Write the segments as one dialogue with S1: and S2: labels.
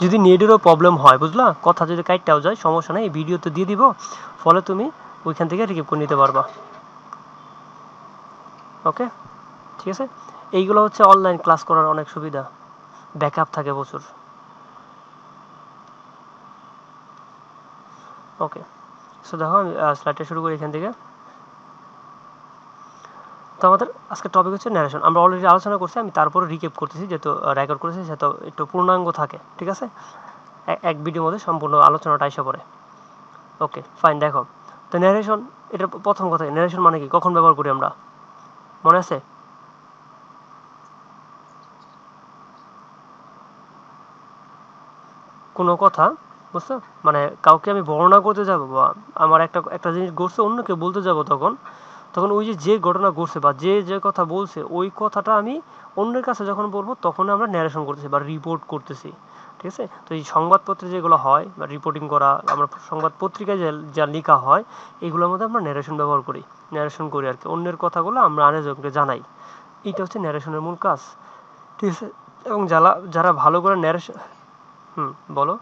S1: যদি নেটেরও প্রবলেম হয় বুঝলা, কথা যদি কাটটাও যায় সমস্যা নেই, এই ভিডিও তো দিয়ে দিব, ফলে তুমি ওইখান থেকে রিকেপ করে নিতে পারবা। ওকে, ঠিক আছে। এইগুলো হচ্ছে অনলাইন ক্লাস করার অনেক সুবিধা, ব্যাকআপ থাকে প্রচুর। ওকে, সো দেখো আমি স্লাইডটা শুরু করি এখান থেকে। তো আমাদের আজকের টপিক হচ্ছে ন্যারেশন। আমরা অলরেডি আলোচনা করছি, আমি তারপরে রিকেপ করতেছি, যেহেতু রেকর্ড করেছি সেহেতু একটু পূর্ণাঙ্গ থাকে, ঠিক আছে। এক ভিডিওর মধ্যে সম্পূর্ণ আলোচনাটা এসে পড়ে। ওকে ফাইন, দেখো তো ন্যারেশন, এটা প্রথম কথা, ন্যারেশন মানে কি, কখন ব্যবহার করি আমরা, মনে আছে? কোনো কথা, বুঝছো, মানে কাউকে আমি বর্ণনা করতে যাব, বা আমার একটা একটা জিনিস ঘটছে অন্যকে বলতে যাব, তখন তখন ওই যে যে ঘটনা ঘটছে বা যে যে কথা বলছে ওই কথাটা আমি অন্যের কাছে যখন বলবো তখন আমরা ন্যারেশন করতেছি বা রিপোর্ট করতেছি, ঠিক আছে। তো এই সংবাদপত্রে যেগুলো হয় বা রিপোর্টিং করা, আমরা সংবাদ পত্রিকায় যা লেখা হয় এগুলোর মধ্যে আমরা ন্যারেশন ব্যবহার করি, ন্যারেশন করি আর কি, অন্যের কথাগুলো আমরা আরেকজনকে জানাই। এইটা হচ্ছে ন্যারেশনের মূল কাজ, ঠিক আছে। এবং যারা যারা ভালো করে ন্যারেশন, হুম বলো।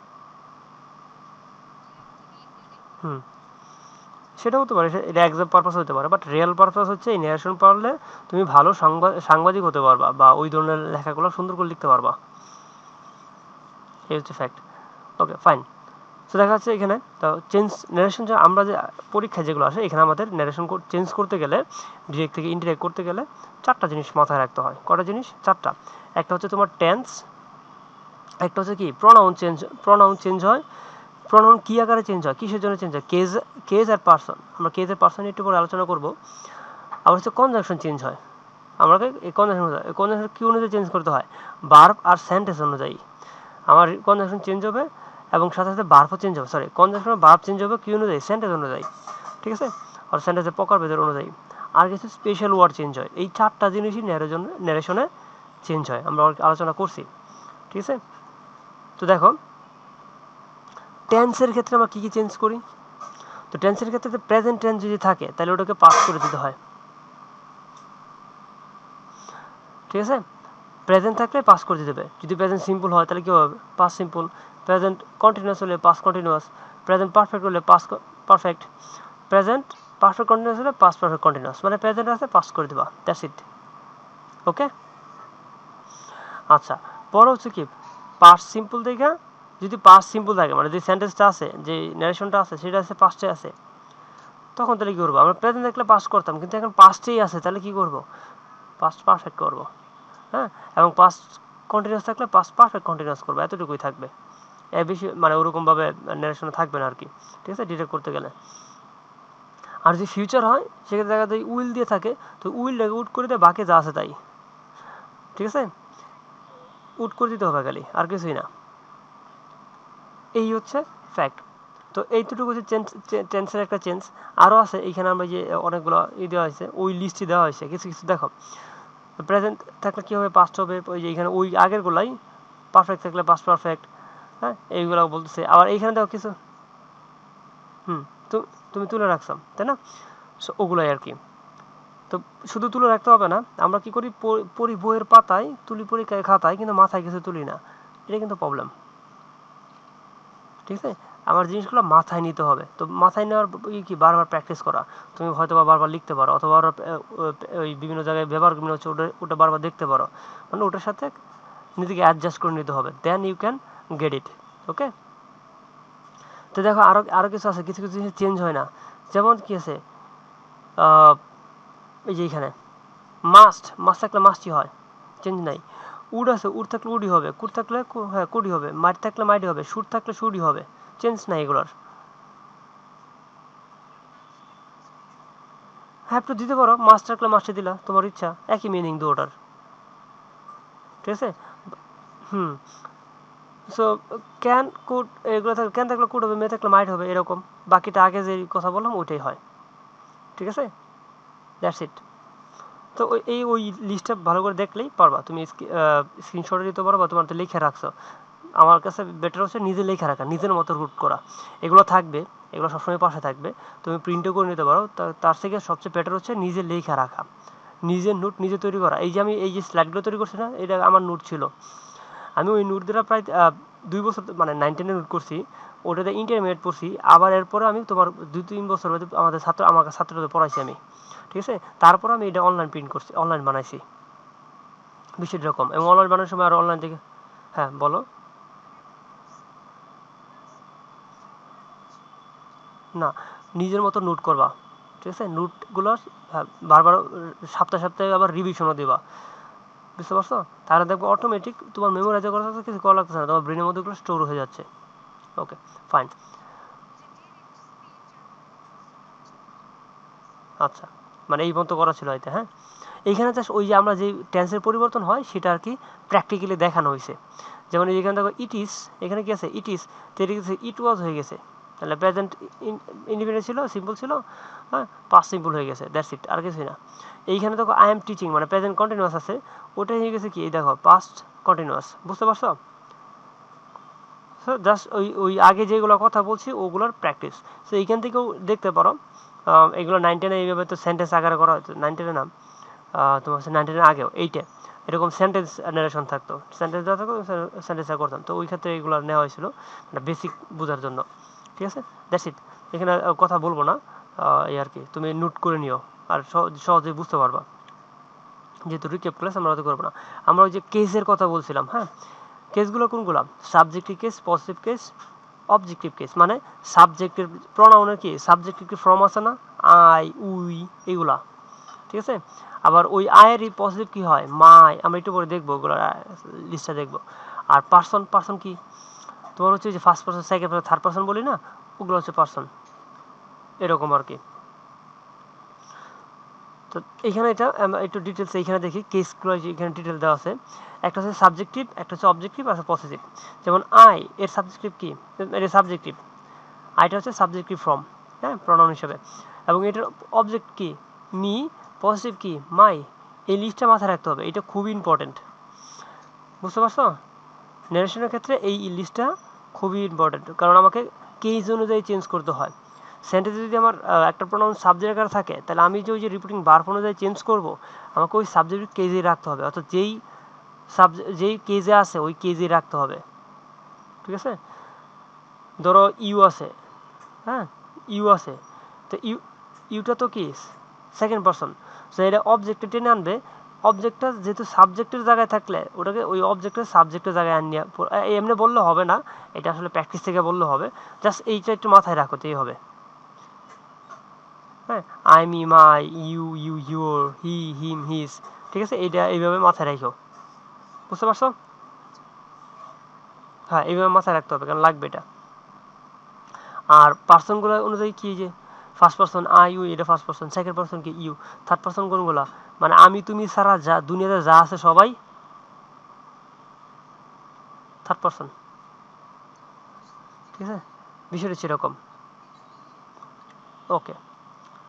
S1: হুম, সেটাও হতে পারে, এটা এক্সাম পারপাস হতে পারে, বাট রিয়েল পারপাস হচ্ছে এই ন্যারেশন পারলে তুমি ভালো সাংবাদিক হতে পারবা বা ওই ধরনের লেখাগুলো সুন্দর করে লিখতে পারবা, এই হচ্ছে ফ্যাক্ট। ওকে ফাইন, তো দেখা যাচ্ছে এখানে তো চেঞ্জ ন্যারেশন, যে আমরা যে পরীক্ষায় যেগুলো আসে এখানে আমাদের ন্যারেশন চেঞ্জ করতে গেলে, ডিরেক্ট থেকে ইনডিরেক্ট করতে গেলে চারটা জিনিস মাথায় রাখতে হয়। কটা জিনিস? চারটা। একটা হচ্ছে তোমার টেন্স, একটা হচ্ছে কি প্রোনাউন চেঞ্জ হয়। প্রোনাউন কি আকারে চেঞ্জ হয়, কিসের জন্য চেঞ্জ হয়? কেজ, কেজ আর পারসন, আমরা কেজ আর পারসন একটু পরে আলোচনা করব। আবার হচ্ছে কনজাংশন চেঞ্জ হয়, আমাকে এই কনজাংশন কি অনুযায়ী চেঞ্জ করতে হয়? ভার্ব আর সেন্টেন্স অনুযায়ী আমার কনজাংশন চেঞ্জ হবে, এবং সাথে সাথে ভার্বও চেঞ্জ হবে, সরি কনজাংশন ভার্ব চেঞ্জ হবে কি অনুযায়ী? সেন্টেন্স অনুযায়ী, ঠিক আছে, আর সেন্টেন্সের প্রকারভেদের অনুযায়ী। আর কিছু স্পেশাল ওয়ার্ড চেঞ্জ হয়, এই চারটা জিনিসই ন্যারেশনে চেঞ্জ হয়, আমরা আলোচনা করছি, ঠিক আছে। তো দেখো টেন্সের ক্ষেত্রে আমরা কী কী চেঞ্জ করি। তো টেন্সের ক্ষেত্রে প্রেজেন্ট টেন্স যদি থাকে তাহলে ওটাকে পাস করে দিতে হয়, ঠিক আছে। প্রেজেন্ট থাকলে পাস করে দিতে হবে। যদি প্রেজেন্ট সিম্পল হয় তাহলে কী হবে? Pass simple. প্রেজেন্ট কন্টিনিউয়াস হলে পাস কন্টিনিউয়াস। প্রেজেন্ট পারফেক্ট হলে past perfect. Present perfect continuous হলে পাস পারফেক্ট কন্টিনিউয়াস, মানে প্রেজেন্ট আছে পাস করে দেবা, দ্যাটস ইট। ওকে, আচ্ছা। পরে হচ্ছে কি, পাস সিম্পল থেকে, যদি পাস সিম্পল থাকে মানে যে সেন্টেন্সটা আছে, যে ন্যারেশনটা আছে সেটা আছে পাস্টে আছে, তখন তাহলে কী করবো? আমরা প্রেজেন্ট দেখলে পাস করতাম, কিন্তু এখন পাস্টেই আছে, তাহলে কী করবো? পাস্ট পারফেক্ট করবো, হ্যাঁ। এবং পাস্ট কন্টিনিউয়াস থাকলে পাস্ট পারফেক্ট কন্টিনিউয়াস করবো, এতটুকুই থাকবে, এর বেশি মানে ওরকমভাবে ন্যারেশনে থাকবে না আর কি, ঠিক আছে, ডিটেক্ট করতে গেলে। আর যদি ফিউচার হয় সেক্ষেত্রে দেখা যায় উইল দিয়ে থাকে, তো উইলটাকে উড করে দেয়, বাকি যা আছে তাই, ঠিক আছে, উড করে দিতে হবে খালি, আর কিছুই না। এই হচ্ছে ফ্যাক্ট। তো এইটুকু হচ্ছে টেন্সের একটা চেঞ্জ। আরও আছে এইখানে, আমরা যে অনেকগুলো দেওয়া হয়েছে, ওই লিস্টই দেওয়া হয়েছে কিছু কিছু। দেখো প্রেজেন্ট থাকলে কী হবে? পাস্ট হবে, ওই যে এখানে ওই আগেরগুলাই। পারফেক্ট থাকলে পাস্ট পারফেক্ট, হ্যাঁ, এইগুলো বলতেছে। আবার এইখানে দেখো কিছু, হুম, তো তুমি তুলে রাখছো তাই না, সো ওগুলাই আর কি। তো শুধু তুলে রাখতে হবে না, আমরা কি করি, পড়ি বইয়ের পাতায়, তুলি পরীক্ষায় খাতায়, কিন্তু মাথায় কিছু তুলি না, এটা কিন্তু প্রবলেম, ঠিক আছে। আমার জিনিসগুলো মাথায় নিতে হবে, তো মাথায় নেওয়ার কি বারবার প্র্যাকটিস করা। তুমি হয়তো বা বারবার লিখতে পারো, অথবা ওই বিভিন্ন জায়গায় ব্যবহার হচ্ছে ওটা ওটা বারবার দেখতে পারো, মানে ওটার সাথে নিজেকে অ্যাডজাস্ট করে নিতে হবে, then you can get it. Okay, তো দেখো আরও আরও কিছু আছে, কিছু কিছু জিনিস চেঞ্জ হয় না। যেমন কি আছে, এই যে এখানে মাস্ট, মাস্ট থাকলে মাস্টই হয়, চেঞ্জ নাই। উড আছে, উড থাকলে উডই হবে, কুড থাকলে হ্যাঁ কুডই হবে, মাইট থাকলে মাইটই হবে, শুট থাকলে শুটই হবে, চেঞ্জ নাই এগুলোর। হ্যাভ টু দিতে পারো, মাস্ট থাকলে মাস্টে দিলা, তোমার ইচ্ছা, একই মিনিং দু ওটার, ঠিক আছে। হুম, সো ক্যান কুড এগুলো থাকলে, ক্যান থাকলে কুড হবে, মে থাকলে মাইট হবে, এরকম। বাকিটা আগে যে কথা বললাম ওইটাই হয়, ঠিক আছে, দ্যাটস ইট। তো ওই লিস্টটা ভালো করে দেখলেই পারবা, তুমি স্ক্রিনশটে দিতে পারো বা তোমার তো লিখে রাখছো। আমার কাছে বেটার হচ্ছে নিজে লেখা রাখা, নিজের মতো রুট করা, এগুলো থাকবে, এগুলো সবসময় পাশে থাকবে, তুমি প্রিন্টও করে নিতে পারো। তার থেকে সবচেয়ে বেটার হচ্ছে নিজে লেখা রাখা, নিজের নোট নিজে তৈরি করা। এই যে আমি এই যে স্লাইডগুলো তৈরি করছি না, এটা আমার নোট ছিল, আমি ওই নোট দ্বারা প্রায় 2 বছর মানে 9 10 এ নোট করছি, ওটাতে ইন্টারমিডিয়েট পড়ছি, আবার এরপরে আমি তোমার 2-3 বছর বাদে আমার ছাত্রদের পড়াইছি আমি, ঠিক আছে। তারপর আমি এটা অনলাইন প্রিন্ট করছি, অনলাইন বানাইছি, বিষয়টা এরকম। এবং অনলাইন বানানোর সময় আর অনলাইন থেকে, হ্যাঁ বলো। না, নিজের মতো নোট করবা, ঠিক আছে। নোটগুলো বারবার সপ্তাহে সপ্তাহে আবার রিভিশনও দিবা, বুঝতে পারছো? তাহলে দেখবো অটোমেটিক তোমার মেমোরাইজ করার সাথে কিছু করা লাগতেছে না, তোমার ব্রেনের মধ্যে ওগুলো স্টোর হয়ে যাচ্ছে। ওকে, ফাইন। আচ্ছা, মানে এই পর্যন্ত করা ছিল হয়তো, হ্যাঁ। এইখানে জাস্ট ওই যে আমরা যে টেন্সের পরিবর্তন হয় সেটা আর কি প্র্যাকটিক্যালি দেখানো হয়েছে। যেমন এখানে দেখো ইট ইস, এখানে কি আছে ইট ইস, তো এটা গেছে ইট ওয়াজ হয়ে গেছে, তাহলে প্রেজেন্ট ইন্ডিপেন্ডেন্ট ছিল, সিম্পল ছিল, হ্যাঁ, পাস্ট সিম্পল হয়ে গেছে, দ্যাটস ইট, আর কিছুই না। এইখানে দেখো আই এম টিচিং মানে প্রেজেন্ট কন্টিনিউয়াস আছে, ওটাই হয়ে গেছে কি এই দেখো পাস্ট কন্টিনিউয়াস, বুঝতে পারছো? সো জাস্ট ওই ওই আগে যেগুলো কথা বলছি ওগুলোর প্র্যাকটিস। সো এইখান থেকেও দেখতে পারো, এগুলো 9 10 এইভাবে তো সেন্টেন্স আকারে করা হতো, 9 10 না, তোমার হচ্ছে 9 10 আগেও 8-এ এরকম সেন্টেন্স নারেশন থাকতো, সেন্টেন্স দেওয়া থাকতো, সেন্টেন্স করতাম, তো ওই ক্ষেত্রে এগুলো নেওয়া হয়েছিল মানে বেসিক বোঝার জন্য, ঠিক আছে। দ্যাটস ইট, এখানে কথা বলবো না, এই আর কি, তুমি নোট করে নিও, আর সহজেই বুঝতে পারবা। যেহেতু রিক্যাপ ক্লাস আমরা হয়তো করবো না, আমরা ওই যে কেসের কথা বলছিলাম, হ্যাঁ। কেসগুলো কোনগুলো? Subjective case, positive case, objective case, মানে সাবজেক্টের প্রনাউনের কি সাবজেক্টিভ কি ফর্ম আছে না, আই উই এগুলা, ঠিক আছে। আবার ওই আয়েরই পজিটিভ কি হয়, মাই, আমরা একটু পরে দেখবো ওগুলো, লিস্টটা দেখবো। আর পার্সন, পার্সন কি তোমার হচ্ছে যে first person, second person, third person বলি না, ওগুলো হচ্ছে পার্সন, এরকম আর কি। তো এখানে এটা একটু ডিটেলস এইখানে দেখি, কেসগুলো এখানে ডিটেল দেওয়া আছে। একটা হচ্ছে সাবজেক্টিভ, একটা হচ্ছে অবজেক্টিভ, আর পজিটিভ। যেমন আই এর সাবজেক্টিভ কি, এটা সাবজেক্টিভ, আইটা হচ্ছে সাবজেক্টিভ ফর্ম, হ্যাঁ, প্রনাউন হিসেবে। এবং এটার অবজেক্ট কি, মি, পজিটিভ কি, মাই। এই লিস্টটা মাথায় রাখতে হবে, এটা খুবই ইম্পর্টেন্ট, বুঝতে পারছো? ন্যারেশনের ক্ষেত্রে এই লিস্টটা খুবই ইম্পর্টেন্ট, কারণ আমাকে কেস অনুযায়ী চেঞ্জ করতে হয়। সেন্টেন্সে যদি আমার একটা প্রোনাউন সাবজেক্ট আকারে থাকে, তাহলে আমি যে ওই যে রিপিটিং ভার্ব অনুযায়ী চেঞ্জ করব, আমাকে ওই সাবজেক্ট কেজেই রাখতে হবে, অর্থাৎ যেই কেজে আছে ওই কেজেই রাখতে হবে, ঠিক আছে। ধরো ইউ আছে, হ্যাঁ, ইউ আছে, তো ইউটা তো কি সেকেন্ড পারসন, সো এটা অবজেক্টে টেনে আনবে। অবজেক্টটা যেহেতু সাবজেক্টের জায়গায় থাকলে ওটাকে ওই অবজেক্টের সাবজেক্টের জায়গায় আনিয়ে এমনি বললে হবে না, এটা আসলে প্র্যাকটিস থেকে বললে হবে। জাস্ট এইটা একটু মাথায় রাখতেই হবে, হ্যাঁ। I me my, you you your, he him his, ঠিক আছে, এইটা এইভাবে মাথায় রাখো, বুঝতে পারছো? হ্যাঁ, এইভাবে মাথায় রাখতে হবে, কারণ লাগবে এটা। আর পার্সনগুলো অনুযায়ী কি, যে ফার্স্ট পার্সন আই ইউ, এটা ফার্স্ট পার্সন, সেকেন্ড পার্সন কি ইউ, থার্ড পার্সন কোনগুলা, মানে আমি তুমি ছাড়া যা দুনিয়াতে যা আছে সবাই থার্ড পার্সন, ঠিক আছে, বিষয়টা সেরকম। ওকে,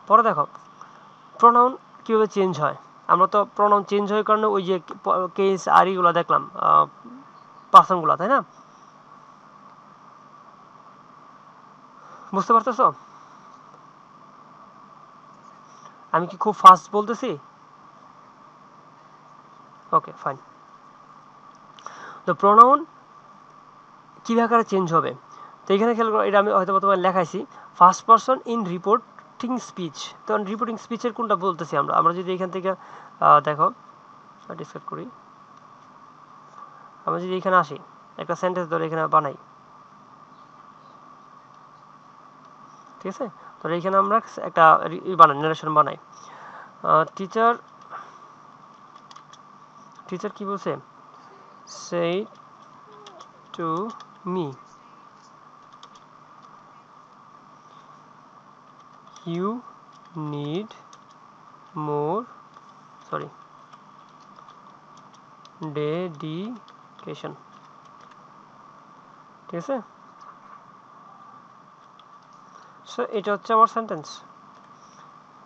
S1: পরে দেখো প্রোনাউন কীভাবে চেঞ্জ হয়। আমরা তো প্রোনাউন চেঞ্জ হয় কারণে ওই যে কেস আর ইগুলো দেখলাম, পার্সনগুলো, তাই না? বুঝতে পারতেছো? আমি কি খুব ফাস্ট বলতেছি? ওকে, ফাইন। তো প্রোনাউন কীভাবে আকারে চেঞ্জ হবে, তো এখানে খেয়াল করো, এটা আমি হয়তো তোমার লেখাইছি, first person in reporting speech. তখন রিপোর্টিং স্পিচের কোনটা বলতেছি আমরা, আমরা যদি এখান থেকে দেখো ডিসকাস করি, আমরা যদি এখানে আসি, একটা সেন্টেন্স ধরে এখানে বানাই, ঠিক আছে। তো এখানে আমরা একটা বানাই, নারেশন বানাই, টিচার, টিচার কি বলছে, say to me, you need more, sorry, dedication, ঠিক আছে। সো এটা হচ্ছে আমার সেন্টেন্স,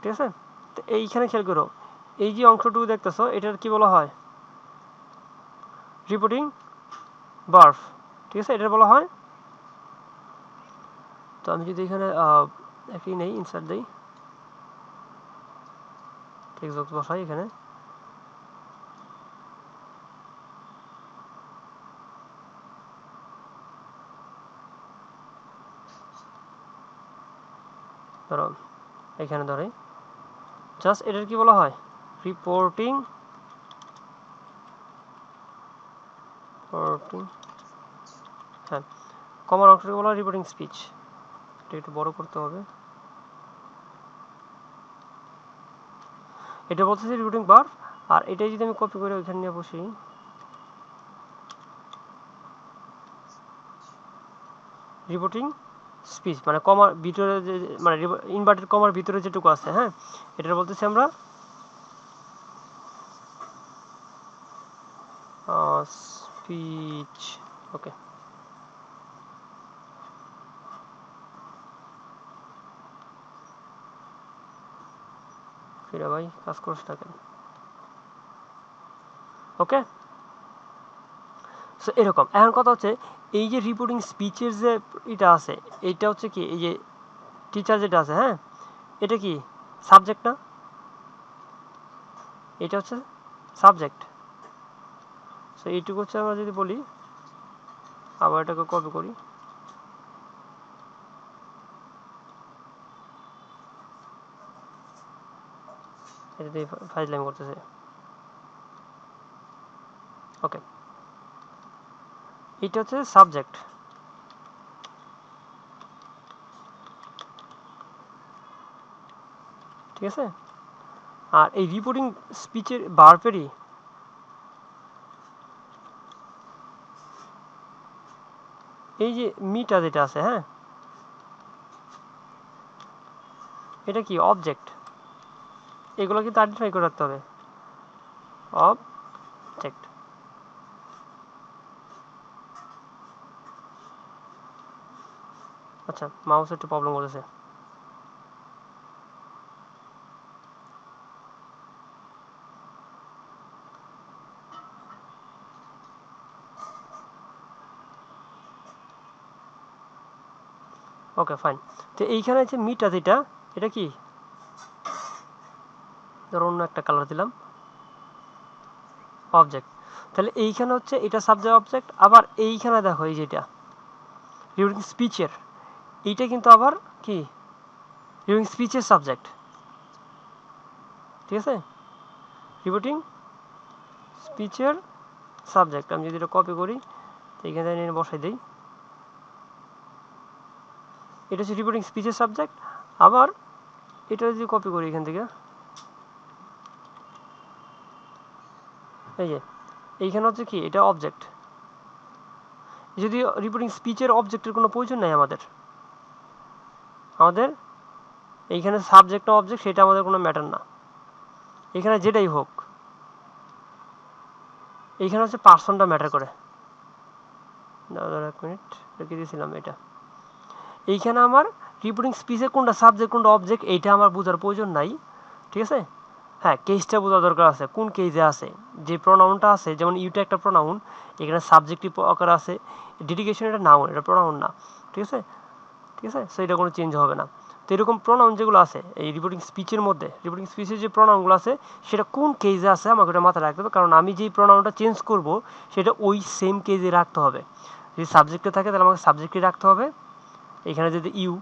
S1: ঠিক আছে। তো এইখানে খেয়াল করো, এই যে অংশটুকু দেখতেছো এটার কি বলা হয়, রিপোর্টিং ভার্ব, ঠিক আছে, এটার বলা হয়। তো আমি যদি এখানে একই নেই, ইনসার্ট দিই, টেক্সট বক্স বসাই এখানে, ধরো এখানে ধরে জাস্ট এটার কি বলা হয় রিপোর্টিং হ্যাঁ কমার অংশটাকে বলা হয় রিপোর্টিং স্পিচ। এটা একটু বড় করতে হবে। এটা বলতেছে রিপোর্টিং ভার্ব, আর এটাই যদি আমি কপি করে ওইখানে নিয়ে বসি, রিপোর্টিং স্পিচ মানে কমার ভিতরে যে মানে ইনভার্টেড কমার ভিতরে যেটুকু আছে, হ্যাঁ এটা বলতেছি আমরা স্পিচ। ওকে, ফিরে ভাই কাজ করছ না কেন? ওকে, সো এরকম। এখন কথা হচ্ছে এই যে রিপোর্টিং স্পিচের যে এটা আছে, এইটা হচ্ছে কি এই যে টিচার যেটা আছে, হ্যাঁ এটা কি সাবজেক্ট না? এটা হচ্ছে সাবজেক্ট। সো এইটুকু হচ্ছে আমরা যদি বলি, আবার এটাকে কপি করি, এটা দিয়ে ফাইজলামি করতেছে। ওকে, এটা হচ্ছে সাবজেক্ট, ঠিক আছে। আর এই রিপোর্টিং স্পিচের ভার্বেরই এই যে মিটা যেটা আছে, হ্যাঁ এটা কি অবজেক্ট। এগুলো কিন্তু আইডেন্টিফাই করে রাখতে হবে, অবজেক্ট। আচ্ছা, মাউস একটু প্রবলেম করতেছে। Okay fine. তো এইখানে যে মিটা যেটা, এটা কি ধরো অন্য একটা কালার দিলাম, অবজেক্ট। তাহলে এইখানে হচ্ছে এটা সাবজেক্ট অবজেক্ট। আবার এইখানে দেখো এই যেটা রিপোর্টিং স্পিচের, এইটা কিন্তু আবার কি রিপোর্টিং স্পিচের সাবজেক্ট, ঠিক আছে। রিপোর্টিং স্পিচের সাবজেক্ট। আমি যদি এটা কপি করি তো এইখানে নিয়ে বসাই দিই, এটা হচ্ছে রিপোর্টিং স্পিচের সাবজেক্ট। আবার এটা যদি কপি করি এখান থেকে, এই যে এইখানে হচ্ছে কি এটা অবজেক্ট। যদি রিপোর্টিং স্পিচের অবজেক্টের কোনো প্রয়োজন নাই আমাদের, আমাদের এইখানে সাবজেক্ট অবজেক্ট সেটা আমাদের কোনো ম্যাটার না। এখানে যেটাই হোক, এইখানে হচ্ছে পার্সনটা ম্যাটার করে। এক মিনিট রেখে দিয়েছিলাম এটা। এইখানে আমার রিপোর্টিং স্পিচের কোনটা সাবজেক্ট কোনটা অবজেক্ট এইটা আমার বোঝার প্রয়োজন নাই, ঠিক আছে। হ্যাঁ কেসটা বোঝা দরকার আছে, কোন কেসে আছে যে প্রোনাউনটা আছে, যেমন ইউটা একটা প্রোনাউন, এখানে সাবজেক্টিভ আকার আছে, ডেডিকেশন এটা নাউন, এটা প্রোনাউন না, ঠিক আছে। ঠিক আছে, সো এটা কোনো চেঞ্জ হবে না। তো এরকম প্রোনাউন যেগুলো আছে এই রিপোর্টিং স্পিচের মধ্যে, রিপোর্টিং স্পিচের যে প্রোনাউনগুলো আছে সেটা কোন কেজে আছে আমাকে ওটা মাথায় রাখতে হবে, কারণ আমি যেই প্রোনাউনটা চেঞ্জ করব সেটা ওই সেম কেজে রাখতে হবে। যদি সাবজেক্টে থাকে তাহলে আমাকে সাবজেক্টে রাখতে হবে। এখানে যদি ইউ,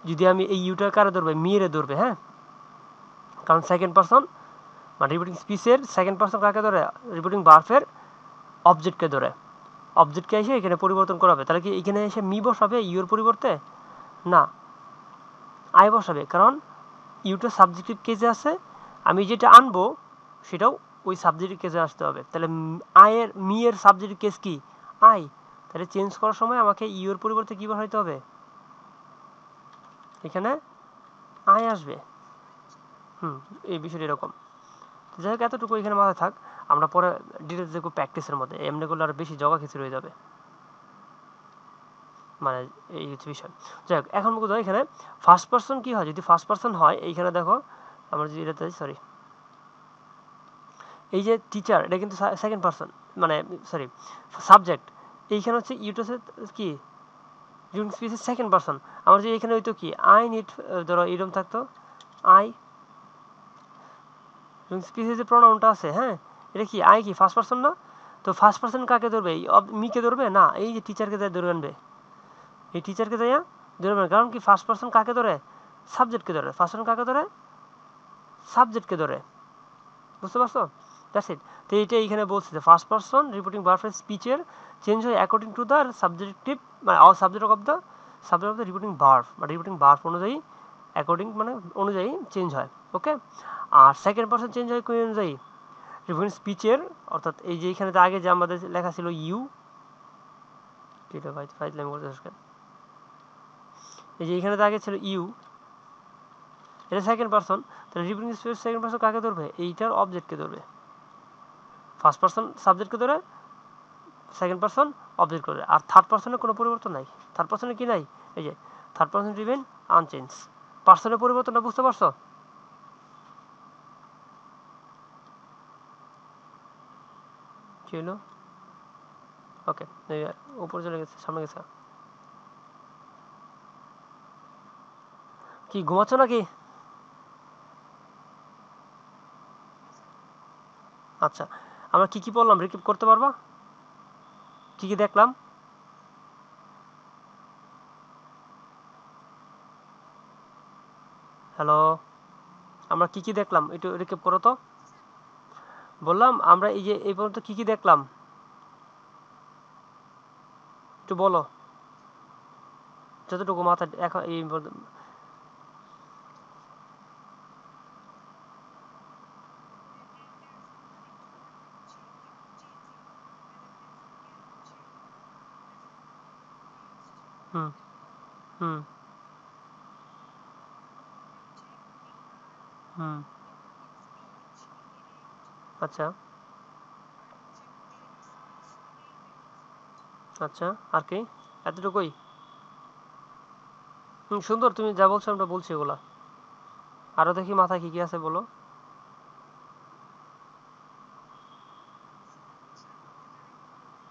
S1: যদি আমি এই ইউটা কারে ধরবে, মিয়েরে ধরবে, হ্যাঁ কারণ সেকেন্ড পারসন মানে রিপোর্টিং স্পিচের সেকেন্ড পারসন কাকে ধরে, রিপোর্টিং ভার্বের অবজেক্টকে ধরে। অবজেক্টকে এসে এখানে পরিবর্তন করাবে, তাহলে কি এখানে এসে মি বসাবে ইউর পরিবর্তে? না, আই বসাবে, কারণ ইউটা সাবজেক্টিভ কেজে আছে, আমি যেটা আনবো সেটাও ওই সাবজেক্টিভ কেজে আসতে হবে। তাহলে আয়ের মি এর সাবজেক্টিভ কেস কি আই, তাহলে চেঞ্জ করার সময় আমাকে ইউর পরিবর্তে কি বসাইতে হবে, এখানে আই আসবে। এই বিষয়টা এরকম। যাই হোক এতটুকু এখানে মাথায় থাক, আমরা পরে ডিটেলস দেখবো প্র্যাকটিসের মধ্যে, এমনি করলে আর বেশি জগা খিচুড়ি হয়ে যাবে, মানে এই হচ্ছে বিষয়। যাই হোক এখন বুঝো এখানে ফার্স্ট পার্সন কি হয়, যদি ফার্স্ট পার্সন হয় এইখানে দেখো আমরা যদি এটাতে সরি এই যে টিচার এটা কিন্তু সেকেন্ড পার্সন মানে সরি সাবজেক্ট, এইখানে হচ্ছে ইউটা কি রিপোর্টিং স্পিচের সেকেন্ড পার্সন। আমার যে এখানে হয়তো কি আই নিড, ধরো এরকম থাকতো আই, রিপোর্টিং স্পিচের যে প্রোনাউনটা আছে, হ্যাঁ এটা কি আই কি ফার্স্ট পার্সন না? তো ফার্স্ট পার্সন কাকে ধরবে, মিকে ধরবে না, এই যে টিচারকে যাই ধরে আনবে, এই টিচারকে যাইয়া ধরে আনবে, কারণ কি ফার্স্ট পার্সন কাকে ধরে, সাবজেক্টকে ধরে, ফার্স্ট পারসন কাকে ধরে? সাবজেক্টকে ধরে, বুঝতে পারছো? That's it. তো এইটা এইখানে বলছে যে ফার্স্ট পারসন রিপোর্টিং ভার্বের স্পিচের চেঞ্জ হয় অ্যাকর্ডিং টু দ্য সাবজেক্টিভ মানে subject of the reporting verb বা রিপোর্টিং ভার্ব অনুযায়ী অ্যাকর্ডিং মানে অনুযায়ী চেঞ্জ হয়। ওকে, আর সেকেন্ড পারসন চেঞ্জ হয় কোন অনুযায়ী? রিপোর্টিং স্পিচের, অর্থাৎ এই যে এখানে আগে যে আমাদের লেখা ছিল ইউ, এই যে এখানে আগে ছিল ইউ, এটা সেকেন্ড পারসন, তাহলে রিপোর্টিং স্পিচের সেকেন্ড পারসন কাকে ধরবে? এইটার অবজেক্টকে ধরবে। ফার্স্ট পারসন সাবজেক্টকে ধরে, সেকেন্ড পারসন অবজেক্ট করে। আর থার্ড পারসনের কোনো পরিবর্তন নাই। থার্ড পারসনে কি নাই? এই যে থার্ড পারসন রিমেইন আনচেঞ্জ। পারসনের পরিবর্তনটা বুঝতে পারছো? কি হলো? ওকে, উপরে চলে গেছে, সামনে গেছে। কি ঘুমাচ্ছ নাকি? আচ্ছা, আমরা কি কি বললাম রিকিপ করতে পারবা? কি কি দেখলাম? হ্যালো, আমরা কি কি দেখলাম একটু রিকিপ করো তো। বললাম আমরা এই যে এই পর্যন্ত কি কি দেখলাম একটু বলো, যতটুকু মাথায় এখন এই হুম হুম হুম। আচ্ছা আচ্ছা, আর কি? এতটুকুই? সুন্দর, তুমি যা বলছো আমরা বলছি ওগুলা। আরো দেখি মাথায় কি কি আছে বলো।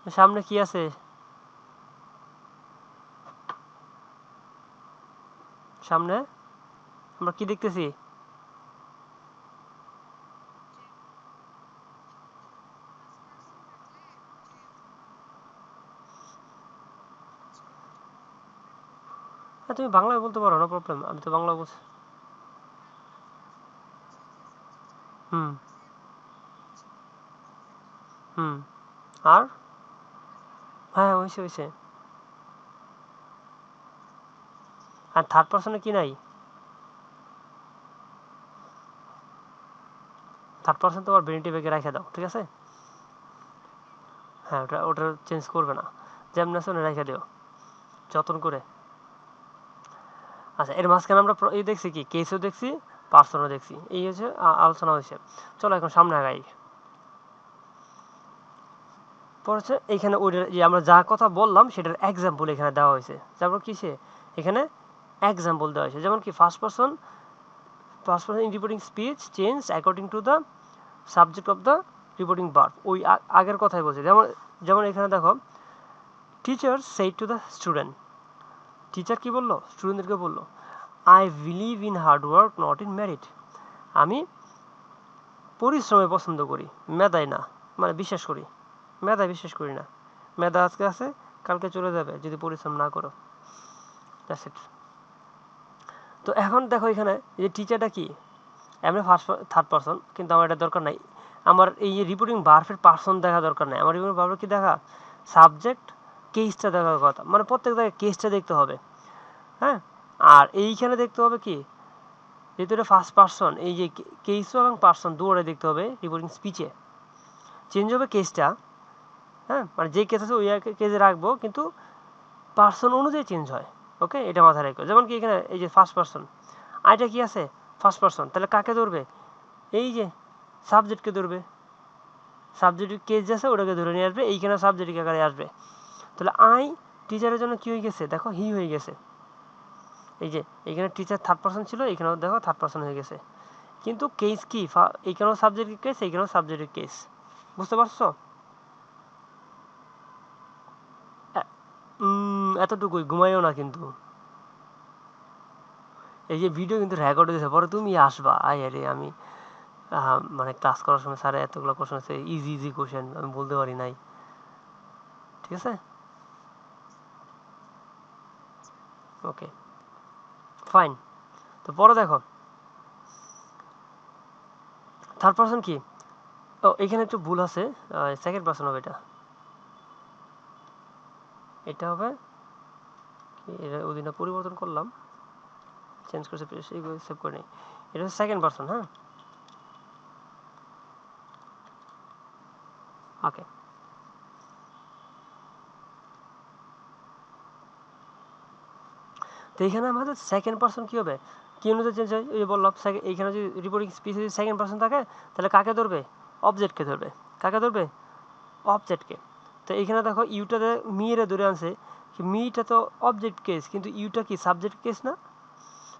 S1: সামনে কি আছে? সামনে আমরা কি দেখতেছি? হ্যাঁ, তুমি বাংলায় বলতে পারো, নো প্রবলেম, আমি তো বাংলা বলছি। হুম হুম। আর হ্যাঁ, হয়েছে হয়েছে। আর থার্ড পার্সনে কি নাই? থার্ড পার্সন তোমার ব্রেনটি বেগে রেখে দাও, ঠিক আছে? হ্যাঁ, ওটা ওটা চেঞ্জ করবে না, যেমন আছে ওটা রেখে দিও যত্ন করে। আচ্ছা, এর মাঝখানে আমরা এই দেখছি কি, কেসও দেখছি, পার্সনও দেখছি, এই হচ্ছে আলোচনা হয়েছে। চলো এখন সামনে আগাই। পড়ছে এখানে ওই যে আমরা যা কথা বললাম সেটার এক্সাম্পল এখানে দেওয়া হয়েছে। তারপর কিসে এখানে এক্সাম্পল দেওয়া হয়েছে, যেমন কি first person in reporting speech change according to the subject of the reporting verb. ওই আগের কথাই বলছে। যেমন যেমন এখানে দেখো, teacher said to the student, teacher কি বললো? স্টুডেন্টদেরকে বললো, I believe in hard work not in merit. আমি পরিশ্রমে পছন্দ করি, মেধায় না, মানে বিশ্বাস করি, মেধায় বিশ্বাস করি না। মেধা আজকে আছে, কালকে চলে যাবে যদি পরিশ্রম না করো। That's it. তো এখন দেখো এখানে এই যে টিচারটা কি, এমনি থার্ড পারসন, কিন্তু আমার এটা দরকার নাই। আমার এই যে রিপোর্টিং ভার্বের পার্সন দেখা দরকার নাই, আমার রিপোর্টিং ভার্বের কি দেখা? সাবজেক্ট, কেসটা দেখার কথা, মানে প্রত্যেক জায়গায় কেসটা দেখতে হবে। হ্যাঁ, আর এইখানে দেখতে হবে কি, যেহেতু এটা ফার্স্ট পারসন, এই যে কেসও এবং পারসন দুটোই দেখতে হবে রিপোর্টিং স্পিচে। চেঞ্জ হবে কেসটা, হ্যাঁ, মানে যে কেস আছে ওই কেসে রাখবো, কিন্তু পার্সন অনুযায়ী চেঞ্জ হয়। ওকে, এটা মাথায় রাখো। যেমন কি এখানে এই যে ফার্স্ট পারসন, আইটা কি আছে? ফার্স্ট পারসন, তাহলে কাকে ধরবে? এই যে সাবজেক্টকে ধরবে। সাবজেক্টের কেস আছে ওটাকে ধরে নিয়ে আসবে, এইখানে সাবজেক্টের আকারে আসবে। তাহলে আই টিচারের জন্য কি হয়ে গেছে দেখো, হি হয়ে গেছে। এই যে এখানে টিচার থার্ড পারসন ছিল, এখানেও দেখো থার্ড পারসন হয়ে গেছে। কিন্তু কেস কি, এইখানেও সাবজেক্টের কেস, এইখানেও সাবজেক্টের কেস। বুঝতে পারছো? এতটুকুই, ঘুমাইও না কিন্তু। এই যে ভিডিও কিন্তু রেকর্ড হয়েছে, পরে তুমি আসবা। আয় আরে আমি মানে ক্লাস করার সময় স্যারে এতগুলো কোশ্চেন আছে, ইজি ইজি কোশ্চেন আমি বলতে পারি নাই, ঠিক আছে? ওকে, ফাইন। তো পরে দেখো থার্ড পারসন কি, ও এখানে একটু ভুল আছে, সেকেন্ড পারসন হবে এটা, এটা হবে কি, এটা ওদিনটা পরিবর্তন করলাম, চেঞ্জ করে সেভ করে নিই, এটা হচ্ছে সেকেন্ড পারসন। হ্যাঁ, ওকে। তো এইখানে আমাদের সেকেন্ড পারসন কি হবে, কি অনুযায়ী চেঞ্জ হয়, ওই যে বললাম এইখানে যদি রিপোর্টিং স্পিচে যদি সেকেন্ড পারসন থাকে তাহলে কাকে ধরবে, অবজেক্টকে ধরবে, কাকে ধরবে, অবজেক্টকে। তো এইখানে দেখো ইউটাতে মিরে ধরে আনছে, মিটা তো অবজেক্ট কেস, কিন্তু ইউটা কি সাবজেক্ট কেস না,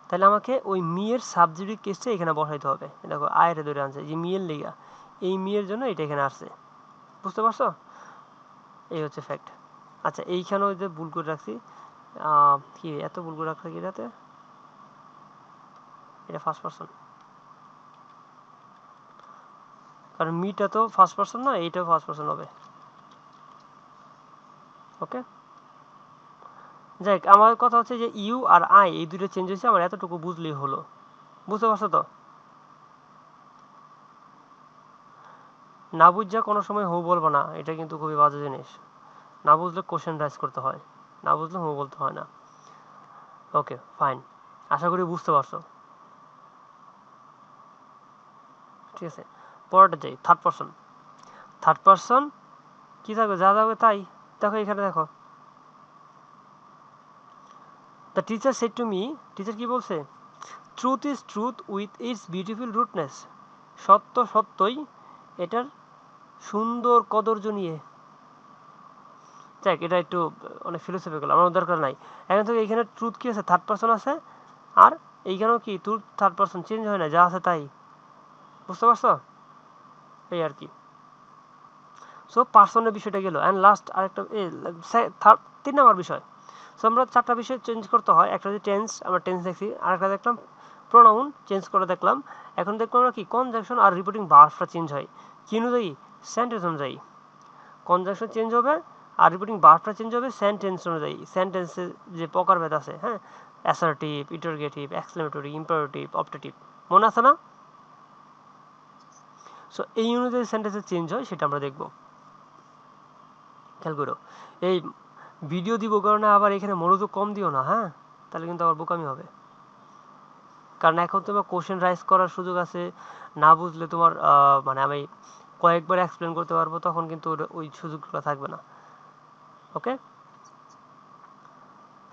S1: তাহলে আমাকে ওই মিয়ের সাবজেক্টিভ কেসটা এখানে বসাইতে হবে। দেখো আয়ের ধরে আনছে যে মিয়ের লিগা, এই মিয়ের জন্য এটা এখানে আসছে, বুঝতে পারছো, এই হচ্ছে ফ্যাক্ট। আচ্ছা এইখানেও যে ভুল করে রাখছি, কি এত ভুল করে রাখছে কি এটাতে, এটা ফার্স্ট পারসন, কারণ মিটা তো ফার্স্ট পারসন না, এইটাও ফার্স্ট পারসন হবে। ওকে, যাই আমার কথা হচ্ছে যে ইউ আর আই এই দুটো চেঞ্জ হয়েছে, আমার এতটুকু বুঝলেই হলো, বুঝতে পারছো তো। না বুঝা কোনো সময় হু বলবো না, এটা কিন্তু খুবই বাজে জিনিস। না বুঝলে কোশ্চেন রাইজ করতে হয়, না বুঝলে হু বলতে হয় না। ওকে ফাইন, আশা করি বুঝতে পারছো। ঠিক আছে, পরেরটা যাই, থার্ড পারসন। থার্ড পারসন কি থাকবে, যা থাকবে তাই। দেখো এখানে দেখো, the teacher said to me, teacher কি বলছে, truth is truth with its beautiful rudeness, সত্য সত্যই এটার সুন্দর কদর্য নিয়ে। যাক এটা একটু অনেক ফিলোসফিক্যাল, আমার দরকার নাই। এখন থেকে এইখানে ট্রুথ কি আছে, থার্ড পারসন আছে, আর এইখানেও কি ট্রুথ থার্ড পারসন, চেঞ্জ হয় না, যা আছে তাই, বুঝতে পারছো, এই আর কি। সো পার্সনের বিষয়টা গেল, অ্যান্ড লাস্ট আরেকটা থার্ড 3 নম্বর বিষয়। সো আমরা 4টা বিষয় চেঞ্জ করতে হয়, একটা হচ্ছে টেন্স, আমরা টেন্স দেখছি, আরেকটা দেখলাম প্রোনাউন চেঞ্জ করে দেখলাম, এখন দেখবো আমরা কি কনজাংশন আর রিপোর্টিং ভার্বটা চেঞ্জ হয় কি অনুযায়ী, সেন্টেন্স অনুযায়ী। কনজাংশন চেঞ্জ হবে আর রিপোর্টিং ভার্বটা চেঞ্জ হবে সেন্টেন্স অনুযায়ী, সেন্টেন্সের যে প্রকারভেদ আছে, হ্যাঁ, assertive, interrogative, exclamatory, imperative, optative, মনে আছে না। সো এই অনুযায়ী সেন্টেন্সের চেঞ্জ হয়, সেটা আমরা দেখব, খেয়াল করো। এই ভিডিও দিব কারণে আবার এখানে মনোযোগ কম দিও না, হ্যাঁ, তাহলে কিন্তু আবার বোকামি হবে। কারণ এখন তোমার কোশ্চেন রাইজ করার সুযোগ আছে, না বুঝলে তোমার মানে আমি কয়েকবার এক্সপ্লেন করতে পারবো, তখন কিন্তু ওই সুযোগটা থাকবে না। Okay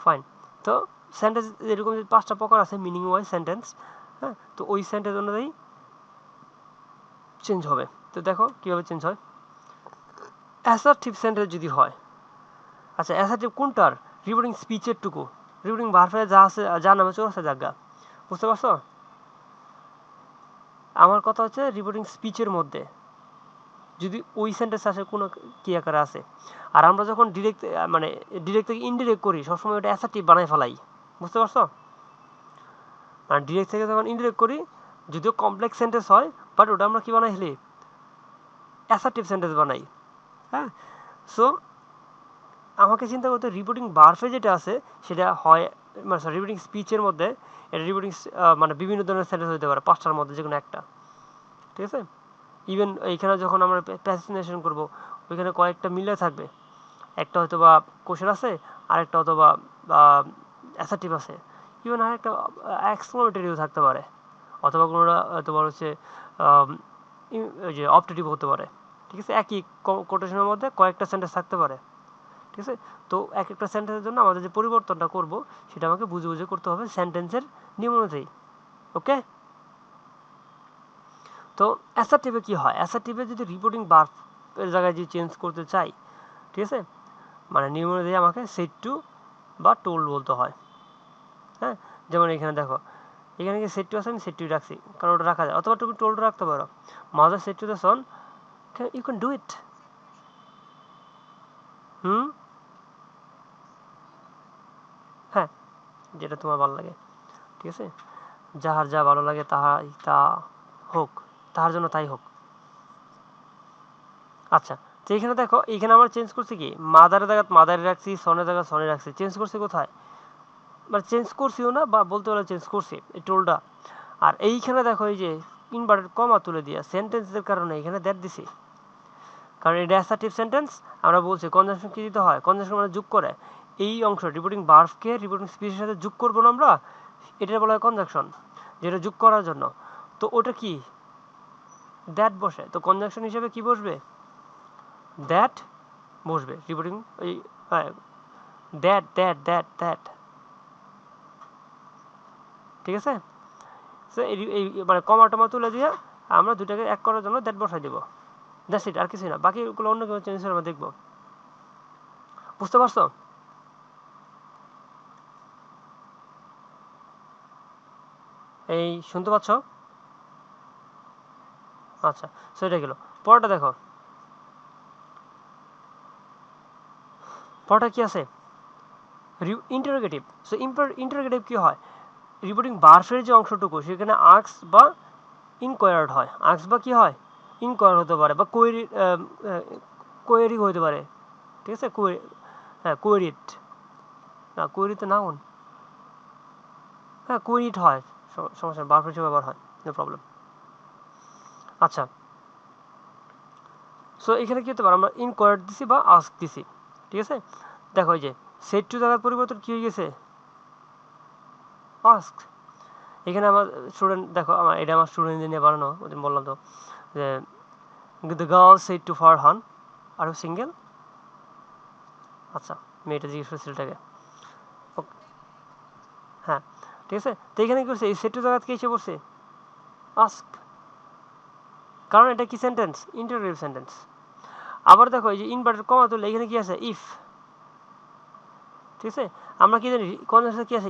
S1: fine. তো সেন্টেন্স এরকম 5টা প্রকার আছে মিনিং ওয়াইজ সেন্টেন্স, হ্যাঁ, তো ওই সেন্টেন্স অনুযায়ী চেঞ্জ হবে। তো দেখো কীভাবে চেঞ্জ হয়। অ্যাসার্টিভ সেন্টেন্স যদি হয়, আচ্ছা অ্যাসার্টিভ কোনটার, রিপোর্টিং স্পিচের টুকু, রিপোর্টিং ভার্বে যা আছে, যা নামে চলছে জায়গা, বুঝতে পারছো। আমার কথা হচ্ছে রিপোর্টিং স্পিচের মধ্যে যদি ওই সেন্টেন্স আসে কোনো কি আকারে আছে, আর আমরা যখন ডিরেক্ট মানে ডিরেক্ট থেকে ইনডিরেক্ট করি সবসময় ওটা অ্যাসার্টিভ বানাই ফেলাই, বুঝতে পারছো। মানে ডিরেক্ট থেকে যখন ইনডিরেক্ট করি, যদিও কমপ্লেক্স সেন্টেন্স হয়, বাট ওটা আমরা কি বানাই ফেলি, অ্যাসার্টিভ সেন্টেন্স বানাই। হ্যাঁ, সো আমাকে চিন্তা করতে রিপোর্টিং ভার্বে যেটা আছে সেটা হয়, মানে সরি রিপোর্টিং স্পিচের মধ্যে, এটা রিপোর্টিং মানে বিভিন্ন ধরনের সেন্টেন্স হতে পারে, 5টার মধ্যে যে কোনো একটা, ঠিক আছে। ইভেন এইখানে যখন আমরা প্যাসিনেশন করবো, ওইখানে কয়েকটা মিলে থাকবে, একটা হয়তো বা কোশ্চেন আছে, আরেকটা হয়তো বা অ্যাসার্টিভ আছে, ইভেন আরেকটা এক্সক্লামেটরিও থাকতে পারে, অথবা কোনোটা তোমার হচ্ছে ওই যে অপটেটিভ হতে পারে, ঠিক আছে। একই কোটেশনের মধ্যে কয়েকটা সেন্টেন্স থাকতে পারে, ঠিক আছে। তো এক একটা সেন্টেন্সের জন্য আমাদের যে পরিবর্তনটা করব সেটা আমাকে বুঝে বুঝে করতে হবে সেন্টেন্সের নিয়ম অনুযায়ী। ওকে, তো অ্যাসার্টিভে কি হয়, অ্যাসার্টিভে যদি রিপোর্টিং ভার্বের জায়গায় যদি চেঞ্জ করতে চাই, ঠিক আছে, মানে নিয়ম অনুযায়ী আমাকে সেড টু বা টোল্ড বলতে হয়। হ্যাঁ, যেমন এখানে দেখো, এখানে কি সেড টু আছে, আমি সেড টু রাখছি কারণ ওটা রাখা যায়, অথবা তুমি টোল্ড রাখতে পারো, mother said to the son, you can do it. হুম, হ্যাঁ, যেটা তোমার ভালো লাগে, ঠিক আছে, যাহার যা ভালো লাগে তাহাই তা হোক, তাহার জন্য তাই হোক। আচ্ছা, তো এখানে দেখো, এখানে আমরা চেঞ্জ করছি কি, মাদারের জায়গায় মাদারে রাখছি, সনের জায়গায় সনে রাখছি, চেঞ্জ করছি কোথায়, মানে চেঞ্জ করছিও না, বা বলতে পারলে চেঞ্জ করছি এই টোলটা। আর এইখানে দেখো এই যে ইনভার্টেড কমা তুলে দিয়া সেন্টেন্সের কারণে এখানে দ্যাট দিছি, কারণ এটা অ্যাসার্টিভ সেন্টেন্স। আমরা বলছি কনজাংশন কি দিতে হয়, কনজাংশন মানে যোগ করে। এই অংশ রিপোর্টিং ভার্বকে রিপোর্টিং স্পিচের সাথে যোগ করবো না আমরা, এটা বলা হয় কনজাংশন, যেটা যোগ করার জন্য। তো ওটা কি দ্যাট বসে, তো কনজাংশন হিসেবে কি বসবে, দ্যাট বসবে রিপোর্টিং ওই দ্যাট দ্যাট দ্যাট দ্যাট, ঠিক আছে। সো এই মানে কমা টমা তুলে দিয়ে আমরা দুটাকে এক করার জন্য দ্যাট বসাই দেবো, দ্যাটস ইট, আর কিছুই না। বাকিগুলো অন্য কোনো চেঞ্জ আমরা দেখবো। বুঝতে পারছো? এই শুনতে পাচ্ছ? আচ্ছা, সো এটা গেল। পরেরটা দেখো, পরেরটা কি আছে, ইন্টারোগেটিভ। সো ইন্টারোগেটিভ কি হয়, রিপোর্টিং ভার্বের যে অংশটুকু সেখানে আস্ক বা ইনকোয়ার্ড হয়, আস্ক বা কি হয়, ইনকোয়ার হতে পারে, বা কোয়েরি হতে পারে, ঠিক আছে। হ্যাঁ কোয়েরিড, না কোয়েরিতে নাউন, হ্যাঁ কোয়েরিড হয়, সমস্যা নেই, ভার্ব হিসেবে ব্যবহার হয়, নো প্রবলেম। আচ্ছা, সো এখানে কি হতে পারে, আমরা ইনকোয়ার্ড দিছি বা আস্ক দিছি, ঠিক আছে। দেখো এই যে সেট টু জায়গার পরিবর্তন কি হয়ে গেছে, আস্ক। এখানে আমার স্টুডেন্ট, দেখো আমার এটা আমার স্টুডেন্টদের নিয়ে বানানো, ওদের বললাম তো যে the girl said to Farhan are you single. আচ্ছা, মেয়েটা জিজ্ঞেস করে ছেলেটাকে, হ্যাঁ ঠিক আছে। তো এখানে কি করছে, এই সেট টু জায়গাতে কি এসে পড়ছে, আস্ক, কারণ এটা কি সেন্টেন্স, ইন্টারোগেটিভ সেন্টেন্স। আবার দেখো এই যে ইনভার্টেড কমা তুললে এখানে কি আছে, ইফ, ঠিক আছে। আমরা কি জানি কনজাংশনে কি আছে,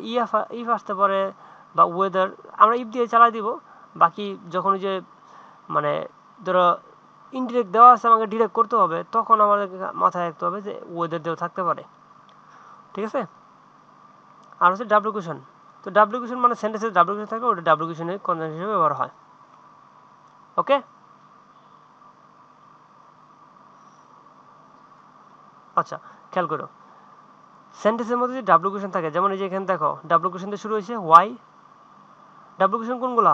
S1: ইফ আসতে পারে বা ওয়েদার, আমরা ইফ দিয়ে চালাই দিব। বাকি যখন ওই যে মানে ধরো ইনডিরেক্ট দেওয়া আছে, আমাকে ডিরেক্ট করতে হবে, তখন আমাদের মাথায় রাখতে হবে যে ওয়েদার দেওয়া থাকতে পারে, ঠিক আছে। আর হচ্ছে ডাব্লিউ কোয়েশন, তো ডাব্লিউ কোয়েশন মানে সেন্টেন্সে ডাব্লিউ কোয়েশন থাকলে ওটা ডাব্লিউ কোয়েশনের কনজাংশন হিসেবে ব্যবহার হয়। ওকে, আচ্ছা খেয়াল করো, সেন্টেন্সের মধ্যে যদি ডাব্লিউ কোয়েশন থাকে, যেমন এই যে এখানে দেখো ডাব্লিউ কোয়েশন দিয়ে শুরু হয়েছে ওয়াই, ডাব্লিউ কোয়েশন কোনগুলা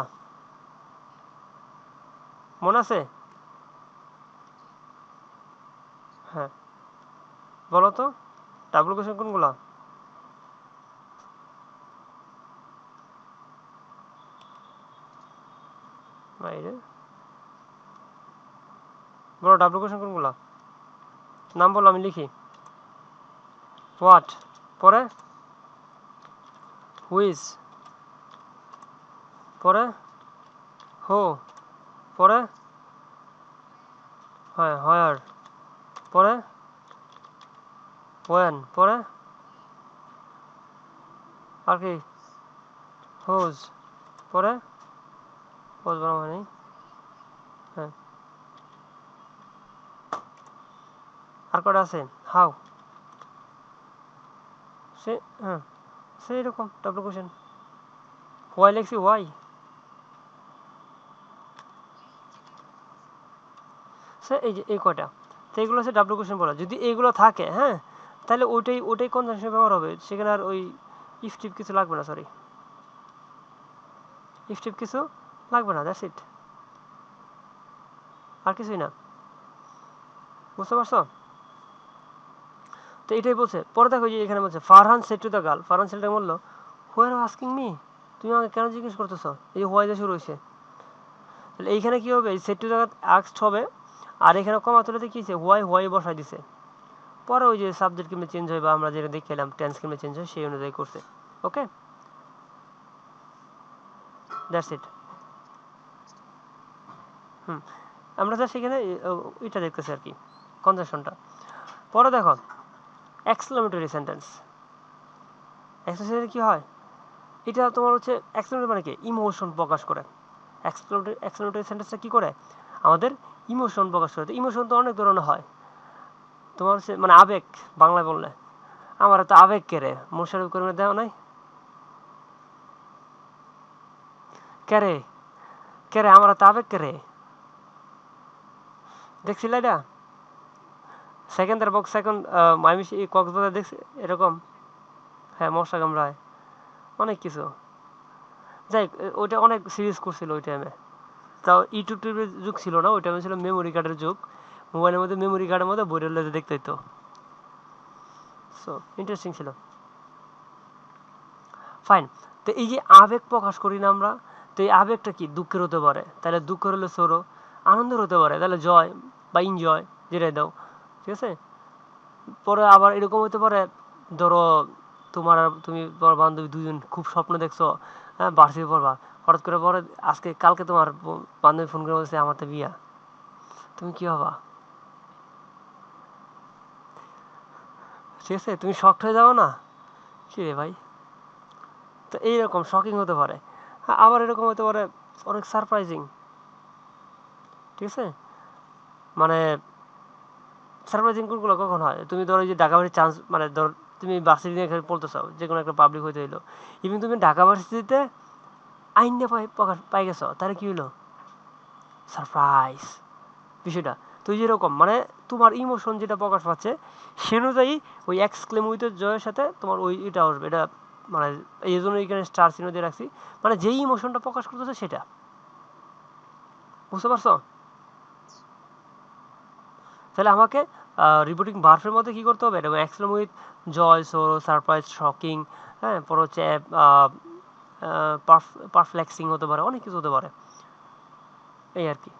S1: মনে আছে? হ্যাঁ বলো তো, ডাব্লিউ কোয়েশন কোনগুলা? বাইরে বলো, ডাব্লিউ কোয়েশন কোনগুলা, নাম বলো আমি লিখি। হোয়াট, পরে হুইজ, পরে হো, পরে হ্যাঁ হোয়ার, পরে ওয়েন, পরে আর কি হোজ, পরে হোজ বলা মানে হ্যাঁ, আর কটা আছে, হাউ, সে হ্যাঁ সেই রকম ডাব্লিউ কোয়েশন। ওয়াই লিখছি ওয়াই, সে এই যে এই কয়টা, তো এগুলো হচ্ছে ডাব্লিউ কোয়েশন বলা। যদি এইগুলো থাকে হ্যাঁ, তাহলে ওইটাই কনজাংশন ব্যবহার হবে, সেখানে আর ওই ইফ টিপ কিছু লাগবে না, সরি ইফ টিপ কিছু লাগবে না, দ্যাটস ইট, আর কিছুই না। বুঝতে পারছো? তো এটাই বলছে। পরে দেখো যে এখানে বলছে Farhan shed to the girl, Farhan ছেলেটাকে বললো হোয়ার আস্কিং মি, তুমি আমাকে কেন জিজ্ঞেস করতেছো, এই হোয়াই দিয়ে শুরু হয়েছে। তাহলে এইখানে কি হবে, সেড টু দ্য আস্কড হবে, আর এখানে কমা তুলে কি হয়েছে, হোয়াই হোয়াই বসাই দিছে। পরে ওই যে সাবজেক্ট কিমে চেঞ্জ হয়, বা আমরা যেটা দেখলাম টেন্স কিমে চেঞ্জ হয়, সেই অনুযায়ী করছে। ওকে, দ্যাটস ইট। হুম, আমরা যা সেখানে এটা দেখতেছি আর কি, কনজাংশনটা। পরে দেখো এক্সক্লেমেটরি সেন্টেন্স, এক্সক্লেমেটরি কি হয়, এটা তোমার হচ্ছে এক্সক্লেমেটরি মানে কি, ইমোশন প্রকাশ করে। এক্সক্লেমেটরি সেন্টেন্সটা কি করে, আমাদের ইমোশন প্রকাশ করে। তো ইমোশন তো অনেক ধরনের হয়, তোমার হচ্ছে মানে আবেগ, বাংলায় বললে আমার তো আবেগ কেড়ে মোশারফ করিমের দেওয়া নাই, কেড়ে কেড়ে আমার তো আবেগ কেড়ে, দেখছিল এটা সেকেন্ডের বক্স, সেকেন্ড আমি কক্সবাজার দেখছি এরকম, হ্যাঁ মশা কামড়ায়, অনেক কিছু। যাই ওইটা অনেক সিরিজ করছিল ওই টাইমে। তাও ইউটিউব টিউবের যুগ ছিল না, ওই টাইমে ছিল মেমোরি কার্ডের যুগ। মোবাইলের মধ্যে মেমোরি কার্ডের মধ্যে বইয়ের লেজে দেখতে হতো। সো ইন্টারেস্টিং ছিল। ফাইন। তো এই যে আবেগ প্রকাশ করি না আমরা, তো এই আবেগটা কি দুঃখের হতে পারে, তাহলে দুঃখের হলে সরো, আনন্দের হতে পারে তাহলে জয় বা এনজয়, যেটাই দাও, ঠিক আছে। পরে আবার এরকম হতে পারে, ধরো তুমি তোমার বান্ধবী দুজন খুব স্বপ্ন দেখছো, হ্যাঁ ভার্সিটি পড়বা, হঠাৎ করে পরে কালকে তোমার বান্ধবী ফোন করে বলছে আমার তো বিয়া, তুমি কি হবা? ঠিক আছে, তুমি শকড হয়ে যাবো না? কি রে ভাই? তো এইরকম শকিং হতে পারে। আবার এরকম হতে পারে অনেক সারপ্রাইজিং, ঠিক আছে। মানে সারপ্রাইজিং কোনগুলো কখন হয়, তুমি ধরো এই যে ঢাকা ভার্সিটির চান্স, মানে ধর তুমি ভার্সিটি নিয়ে পড়তে চাও, যে কোনো একটা পাবলিক হইতে হইলো, ইভেন তুমি ঢাকা ভার্সিটিতে আইন নিয়ে পাই গেছো, তাহলে কি হলো? সারপ্রাইজ বিষয়টা। তো যেরকম মানে তোমার ইমোশন যেটা প্রকাশ পাচ্ছে, সে অনুযায়ী ওই এক্সক্লেম উইথ জয়ের সাথে তোমার ওই এটা আসবে, এটা মানে এই জন্য এখানে স্টার চিহ্ন দিয়ে রাখছি, মানে যেই ইমোশনটা প্রকাশ করতেছে সেটা, বুঝতে পারছো? তাহলে আমাকে রিপোর্টিং ভার্বের মধ্যে কি করতে হবে, এটা exclaim with joy, sorrow, surprise, shocking, হ্যাঁ, পর হচ্ছে পারফ্লেক্সিং হতে পারে, অনেক কিছু হতে পারে, এই আর কি।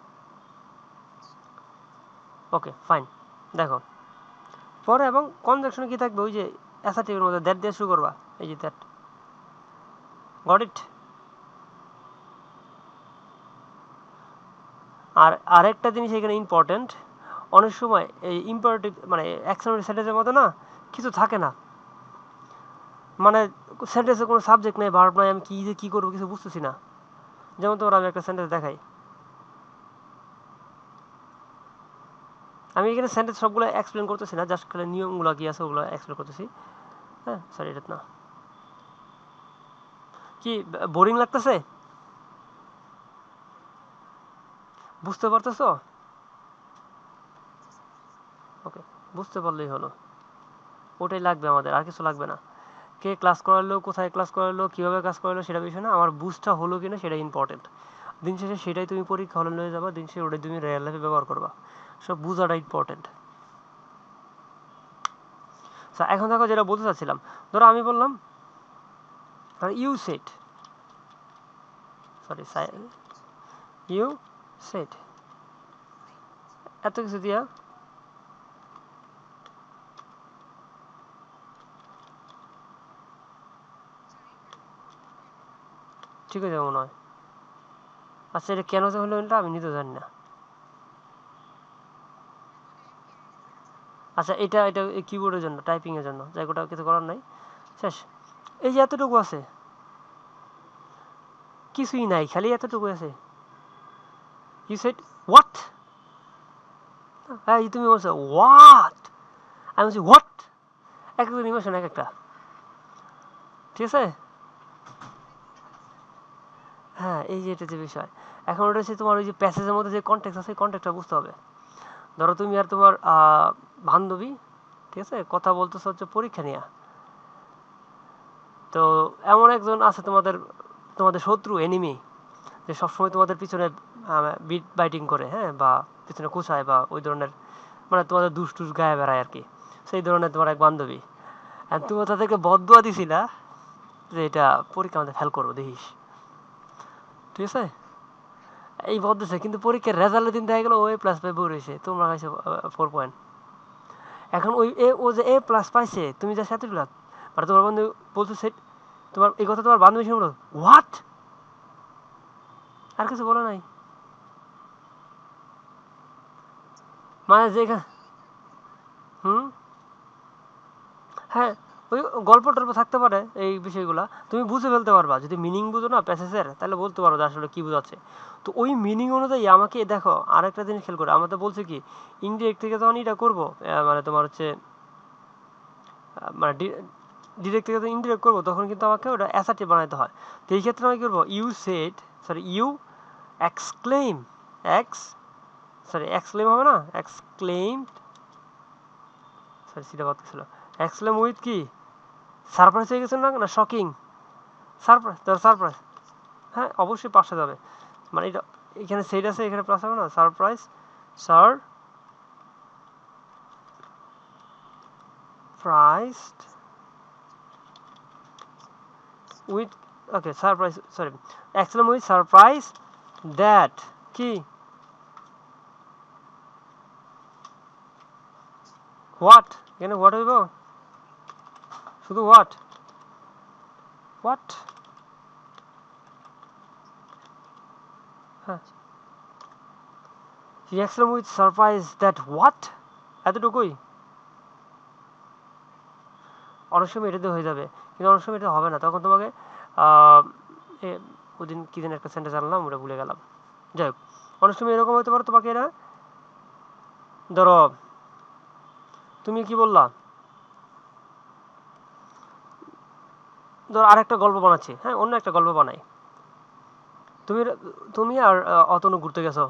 S1: Okay fine. দেখো পরে এবং কনজাংশনে কি থাকবে, ওই যে অ্যাসার্টিভের মধ্যে দ্যাট দিয়ে শুরু করবা, এই যে দ্যাট, গট ইট। আর আরেকটা জিনিস এখানে ইম্পর্টেন্ট, অনেক সময় এই ইম্পারেটিভ মানে এক্সক্লেমেটরি সেন্টেন্সের মধ্যে না কিছু থাকে না, মানে সেন্টেন্সে কোনো সাবজেক্ট নেই, ভার্ব নাই, আমি কি যে কি করবো কিছু বুঝতেছি না। যেমন তোমার আমি একটা সেন্টেন্স দেখাই, আমি এখানে সেন্টেন্স সবগুলো এক্সপ্লেন করতেছি না, জাস্ট খালি নিয়মগুলো কি আছে ওগুলো এক্সপ্লেন করতেছি। হ্যাঁ সরি, এটা না, কি বোরিং লাগতেছে? বুঝতে পারতেছো? ওকে, বুঝতে পারলেই হলো, ওটাই লাগবে আমাদের, আর কিছু লাগবে না। কে ক্লাস করালো, কোথায় ক্লাস করালো, কীভাবে ক্লাস করালো সেটা বিষয় না, আমার বুঝটা হলো কিনা সেটা ইম্পর্টেন্ট। দিন শেষে সেটাই তুমি পরীক্ষা হলে নিয়ে যাবা, দিন শেষে ওটাই তুমি রিয়েল লাইফে ব্যবহার করবা, সব বুঝাটা ইম্পর্টেন্ট। এখন দেখো যেটা বলতে চাচ্ছিলাম, ধরো আমি বললাম you said, sorry you said, এত কিছু দিয়া ঠিক আছে মনে হয়। আচ্ছা এটা কেন যে হলো এটা আমি নিজেও জানি না। আচ্ছা এটা এটা কিবোর্ডের জন্য, টাইপিং এর জন্য, যাই ওটা কিছু করার নাই, শেষ। এই যে এতটুকু আছে, কিছুই নাই, খালি এতটুকু আছে, ইউ সেড হোয়াট, হ্যাঁ তুমি বলছো হোয়াট, আমি বলছি হোয়াট, এক একটা ইমোশন এক একটা, ঠিক আছে। হ্যাঁ এই যে এটা যে বিষয়, এখন ওটা হচ্ছে তোমার ওই যে প্যাসেজের মধ্যে যে কনটেক্সট আছে, কনটেক্সটটা বুঝতে হবে। ধরো তুমি আর তোমার বান্ধবী, ঠিক আছে, কথা বলতেছো হচ্ছে পরীক্ষা নিয়ে, তো এমন একজন আছে তোমাদের, তোমাদের শত্রু এনিমি, যে সবসময় তোমাদের পিছনে বিট বাইটিং করে, হ্যাঁ, বা পিছনে কুচায় বা ওই ধরনের, মানে তোমাদের দুষ টুস গায়ে বেড়ায় আর কি, সেই ধরনের তোমার এক বান্ধবী, আর তুমি তাদেরকে বদদোয়া দিছিলা যে এটা পরীক্ষা আমাদের ফেল করবো দেখিস, ঠিক আছে, এই বদছে, কিন্তু পরীক্ষার রেজাল্টের দিন দেখা গেলো ও প্লাস পাই বই রয়েছে, তোমরা হয়েছে 4 পয়েন্ট। এখন ওই ও যে এ প্লাস পাইছে, তুমি যা সাথে মানে তোমার বন্ধু বলছো সে, তোমার এই কথা তোমার বান্ধবী শুনলো হোয়াট, আর কিছু বলে নাই, মানে যেখানে, হুম, হ্যাঁ, ওই গল্প টল্প থাকতে পারে এই বিষয়গুলা, তুমি বুঝে ফেলতে পারবা যদি মিনিং বুঝো না প্যাসেজের, তাহলে বলতে পারো যে আসলে কি বোঝাচ্ছে। তো ওই মিনিং অনুযায়ী আমাকে দেখো আরেকটা জিনিস খেয়াল করে, আমাদের বলছে কি ইনডিরেক্ট থেকে যখন এটা করবো, মানে তোমার হচ্ছে মানে ডিরেক্ট থেকে যখন ইনডিরেক্ট করবো, তখন কিন্তু আমাকে ওটা অ্যাসার্টিভ বানাইতে হয়। তো এই ক্ষেত্রে আমি কি করবো, you said, sorry you exclaim, ex sorry exclaim হবে না, এক্সক্লেম, সরি সেটা বাদ ছিল, এক্সক্লেম উইথ কি সারপ্রাইজ হয়ে গেছে না, না শকিং, সারপ্রাইজ, ধর সারপ্রাইজ, হ্যাঁ অবশ্যই পাশে যাবে, মানে এটা এখানে সেট আছে, এখানে প্লাস হবে না, surprise, surprised with, okay surprise, sorry excellent with surprise that, কি হোয়াট, এখানে হোয়াট হইব, শুধু হোয়াট, হোয়াট, হ্যাঁ excellent with surprise that what, এতটুকুই। অনেক সময় এটাতে হয়ে যাবে, কিন্তু অনেক সময় এটা হবে না, তখন তোমাকে ওদিন কি দিন একটা সেন্টেন্স আনলাম ওটা ভুলে গেলাম, যাই হোক অনেক সময় এরকম হতে পারে তোমাকে এরা, ধরো তুমি কি বললা, ধরো আরেকটা গল্প বানাচ্ছি, হ্যাঁ অন্য একটা গল্প বানাই, তুমি তুমি আর অতনু ঘুরতে গেছো,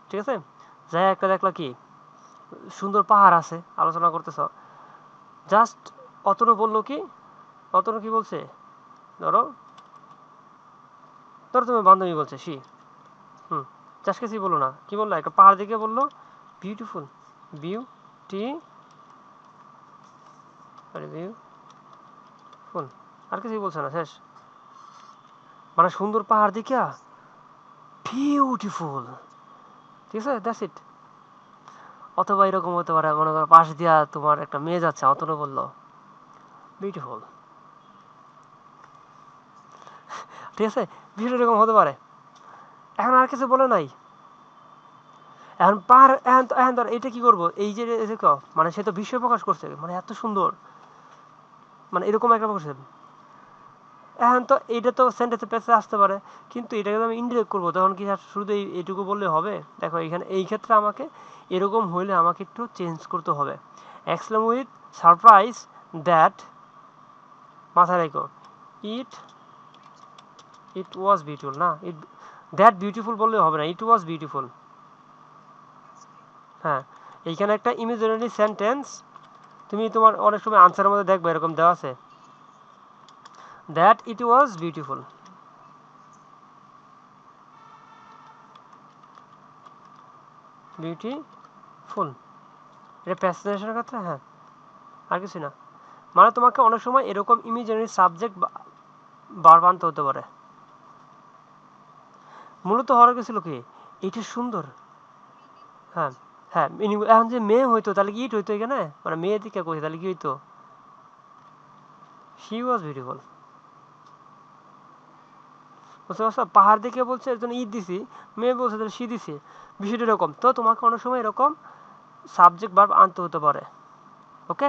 S1: ঠিক আছে, যাই একটা দেখলা কি সুন্দর পাহাড় আছে, আলোচনা করতেছ, জাস্ট অতনু বললো কি, অতনু কি বলছে, ধরো ধরো তুমি বান্ধবী বলছে সি, হুম জাস্ট কিছু বললো না, কি বললো, একটা পাহাড় দেখে বললো বিউটিফুল, বিউটি, আরে বিউটিফুল, আর কিছুই বলছে না, শেষ, মানে সুন্দর পাহাড় দেখিয়া বিউটিফুল, ঠিক আছে, দ্যাটস ইট। অথবা এরকম হতে পারে, মনে করো পাশ দিয়া তোমার একটা মেয়ে যাচ্ছে, অতনু বললো বিউটিফুল, ঠিক আছে, বিষয়টা এরকম হতে পারে, এখন আর কিছু বলে নাই, এখন পাহাড়, এখন ধর এটা কি করবো, এই যে দেখো মানে সে তো বিস্ময় প্রকাশ করছে, মানে এত সুন্দর, মানে এরকম একটা করছে, এখন তো এটা তো সেন্টেন্সে পেছে আসতে পারে, কিন্তু এটাকে আমি ইনডিরেক্ট করবো, তখন কি শুধু এইটুকু বললে হবে, দেখো এখানে এই ক্ষেত্রে আমাকে এরকম হইলে আমাকে একটু চেঞ্জ করতে হবে, এক্সেলেন্ট উইথ সারপ্রাইজ দ্যাট, মাথায় রেখো, ইট ইট ওয়াজ বিউটিফুল না, ইট দ্যাট বিউটিফুল বললে হবে না, ইট ওয়াজ বিউটিফুল, হ্যাঁ এইখানে একটা ইমাজিনারি সেন্টেন্স, তুমি তোমার অনেক সময় আনসারের মধ্যে দেখবে এরকম দেওয়া আছে, that it was beautiful, beautiful, এটা প্যাসেজের ক্ষেত্রে, হ্যাঁ আর কিছু না, মানে তোমাকে অনেক সময় এরকম ইমাজিনারি সাবজেক্ট ভার্ব আনতে হতে পারে, মূলত হওয়ার কিছু কি এটা সুন্দর, হ্যাঁ হ্যাঁ এখন যে মেয়ে হইতো তাহলে কি ইট হইতো এখানে, মানে মেয়ে দিকে কই তাহলে কি হইতো, শি ওয়াজ বিউটিফুল, বুঝতে পারছো, পাহাড় দেখে বলছে এর জন্য ইট দিছি, মেয়ে বলছে তাহলে শি দিছি, বিষয়টা এরকম, তো তোমাকে অনেক সময় এরকম সাবজেক্ট ভার্ব আনতে হতে পারে, ওকে